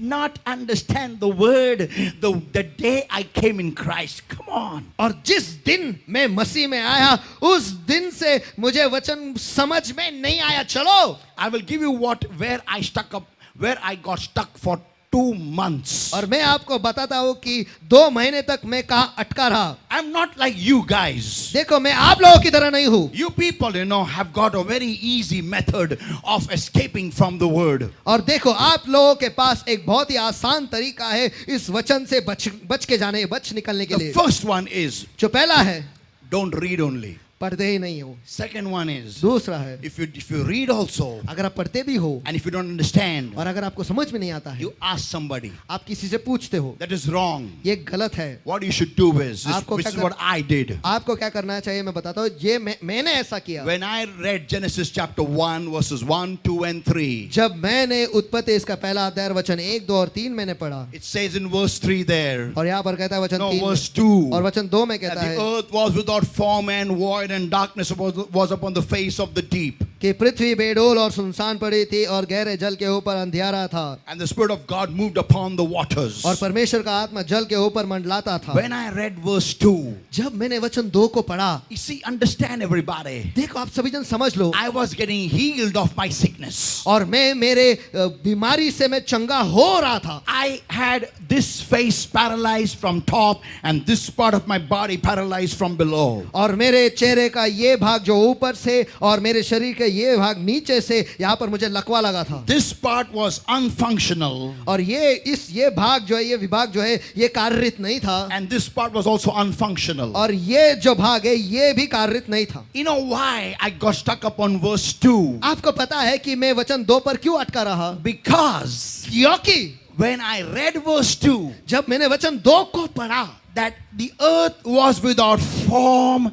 not understand the word the day I came in Christ. Come on. और जिस दिन मैं मसीह में आया, उस दिन से मुझे वचन समझ में नहीं आया। चलो, I will give you where I got stuck for 2 months. और मैं आपको बताता हूं कि 2 महीने तक मैं कहाँ अटका रहा। I'm not like you guys. देखो, मैं आप लोगों की तरह नहीं हूं। You people, have got a very easy method of escaping from the word. और देखो, आप लोगों के पास एक बहुत ही आसान तरीका है इस वचन से बच निकलने के The लिए। first one is जो पहला है, don't read only. पढ़ते ही नहीं हो। Second one is दूसरा है, if you read also अगर आप पढ़ते भी हो and if you don't understand, और अगर आपको समझ में नहीं आता है, you ask somebody. आप किसी से पूछते हो, That is wrong. ये गलत है। What you should do is आपको this क्या is कर- what I did. आपको क्या करना चाहिए मैं बताता हूँ। ये मैंने ऐसा KIA. When I read Genesis chapter 1 verses 1, 2 and 3, जब मैंने उत्पत्ति इसका पहला अध्याय वचन 1, 2 और 3 मैंने पढ़ा, it says in verse 3 there, और यहाँ पर कहता है वचन no, 3 verse 2, और वचन 2 में that कहता the है earth was without form and void and darkness was upon the face of the deep. कि पृथ्वी बेडोल और सुनसान पड़ी थी और गहरे जल के ऊपर अंधियारा था And the Spirit of God moved upon the waters. और परमेश्वर का आत्मा जल के ऊपर मंडलाता था। When I read verse 2, जब मैंने वचन 2 को पढ़ा, you see, understand everybody. देखो आप सभी जन समझ low, I was getting healed of my sickness. और मैं मेरे बीमारी से मैं चंगा हो रहा था। I had this face paralyzed from top and this part of my body paralyzed from below. और मेरे चेहरे का ये भाग जो ऊपर से और मेरे शरीर के ये भाग नीचे से, यहाँ पर मुझे लकवा लगा था। This part was unfunctional और ये भाग जो है, ये विभाग जो है, ये कार्यरत नहीं था। and this part was also unfunctional. और ये जो भाग है, ये भी कार्यरत नहीं था। You know why I got stuck up on verse 2? आपको पता है कि मैं वचन 2 पर क्यों अटका रहा? Because क्योंकि when I read verse 2, जब मैंने वचन 2 को पढ़ा that the earth was without form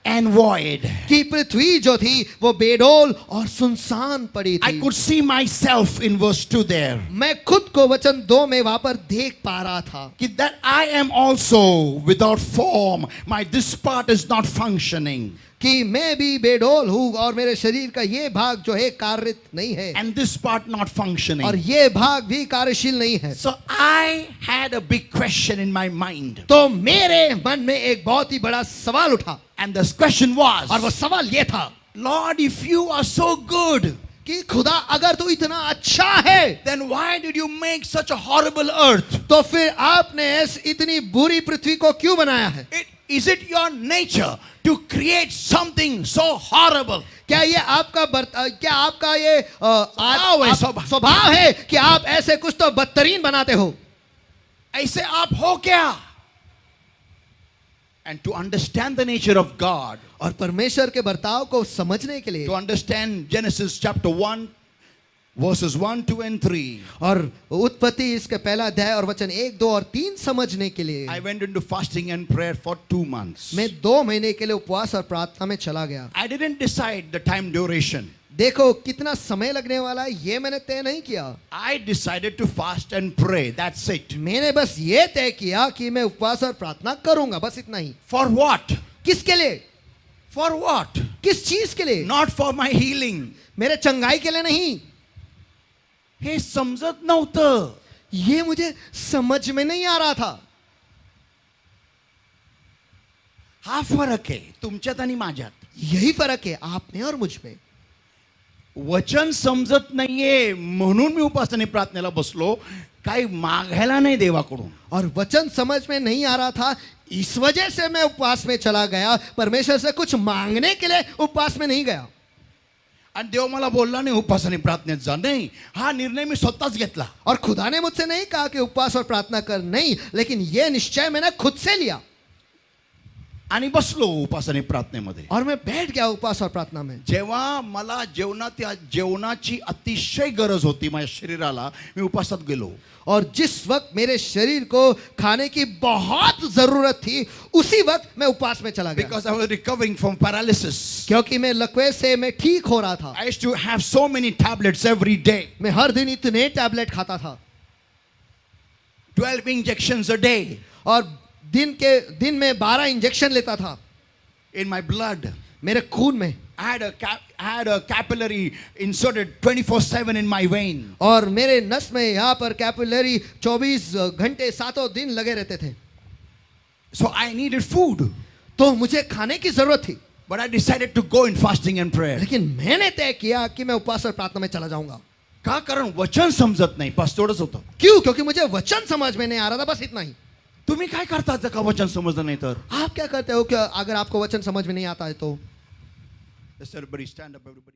and void, कि पृथ्वी जो थी वो बेडोल और सुनसान पड़ी I थी, could see myself in verse 2 there. मैं खुद को वचन 2 में वहां पर देख पा रहा था That I am also without form. This part is not functioning. कि मैं भी बेडोल हूं और मेरे शरीर का ये भाग जो है कार्यरत नहीं है And this part not functioning. और ये भाग भी कार्यशील नहीं है। So I had a big question in my mind. तो मेरे मन में एक बहुत ही बड़ा सवाल उठा And the question was, और वो सवाल ये था Lord, if you are so good, कि खुदा अगर तू इतना अच्छा है, then why did you make such a horrible earth? तो फिर आपने इतनी बुरी पृथ्वी को क्यों बनाया है? Is it your nature to create something so horrible? क्या ये क्या आपका ये स्वभाव है, स्वभाव। स्वभाव है कि आप ऐसे कुछ तो बदतरीन बनाते हो? ऐसे आप हो क्या? And to understand the nature of God, और परमेश्वर के बर्ताव को समझने के लिए, to understand Genesis chapter 1 verses 1, 2 and 3, और उत्पत्ति इसके पहला अध्याय और वचन 1, 2 और 3 समझने के लिए I went into fasting and prayer for 2 months. मैं 2 महीने के लिए उपवास और प्रार्थना में चला गया। I didn't decide the time duration. देखो कितना समय लगने वाला है ये मैंने तय नहीं किया। I decided to fast and pray. That's it. मैंने बस ये तय किया कि मैं उपवास और प्रार्थना करूंगा, बस इतना ही। For what? किसके लिए? For what? किस चीज के लिए? Not for my healing. मेरे चंगाई के लिए नहीं। हे समजत नव्हतं. ये मुझे समझ में नहीं आ रहा था। हा फरक आहे तुमच्यात आणि माझ्यात. यही फर्क है आपने और मुझ में। वचन समजत नाहीये म्हणून मी उपासने प्रार्थनेला बसलो. काही मागायला नाही देवाकडून. और वचन समझ में नहीं आ रहा था, इस वजह से मैं उपवास में चला गया. परमेश्वर से कुछ मांगने के लिए उपवास में नहीं गया. आणि देव मला बोलला नाही उपवास आणि प्रार्थनेत जा. नाही, हा निर्णय मी स्वतःच घेतला. और खुदा ने मुझसे नहीं कहा कि उपवास और प्रार्थना कर, नहीं, लेकिन यह निश्चय मैंने खुद से लिया. आणि बसलो उपास आणि प्रार्थनेमध्ये. और मैं बैठ गया उपवास और प्रार्थना में. जेव्हा मला जेवणाची अतिशय गरज होती माझ्या शरीराला, मी उपासात गेलो. और जिस वक्त मेरे शरीर को खाने की बहुत जरूरत थी, उसी वक्त मैं उपवास में चला गया. Because I was recovering from paralysis. क्योंकि मैं लकवे से मैं ठीक हो रहा था. I used to have so many tablets every day. मैं हर दिन इतने टैबलेट खाता था. 12 injections a day और दिन में 12 इंजेक्शन लेता था in my blood. मेरे खून में. I had a capillary inserted 24/7 in my vein. और मेरे नस में यहाँ पर कैपिलरी 24 घंटे 7 दिन लगे रहते थे. So I needed food. तो मुझे खाने की जरूरत थी. But I decided to go in fasting and prayer. लेकिन मैंने तय किया कि मैं उपवास और प्रार्थना में चला जाऊंगा. का? कारण वचन समजत नाही, बस तेवढंच होतं. क्यों? क्योंकि मुझे वचन समझ में नहीं आ रहा था, बस इतना ही. तुम्ही काय करता जर का वचन समजलं नाही तर? आप क्या करते हो कि अगर आपको वचन समझ में नहीं आता है तो? Let's everybody stand up, everybody.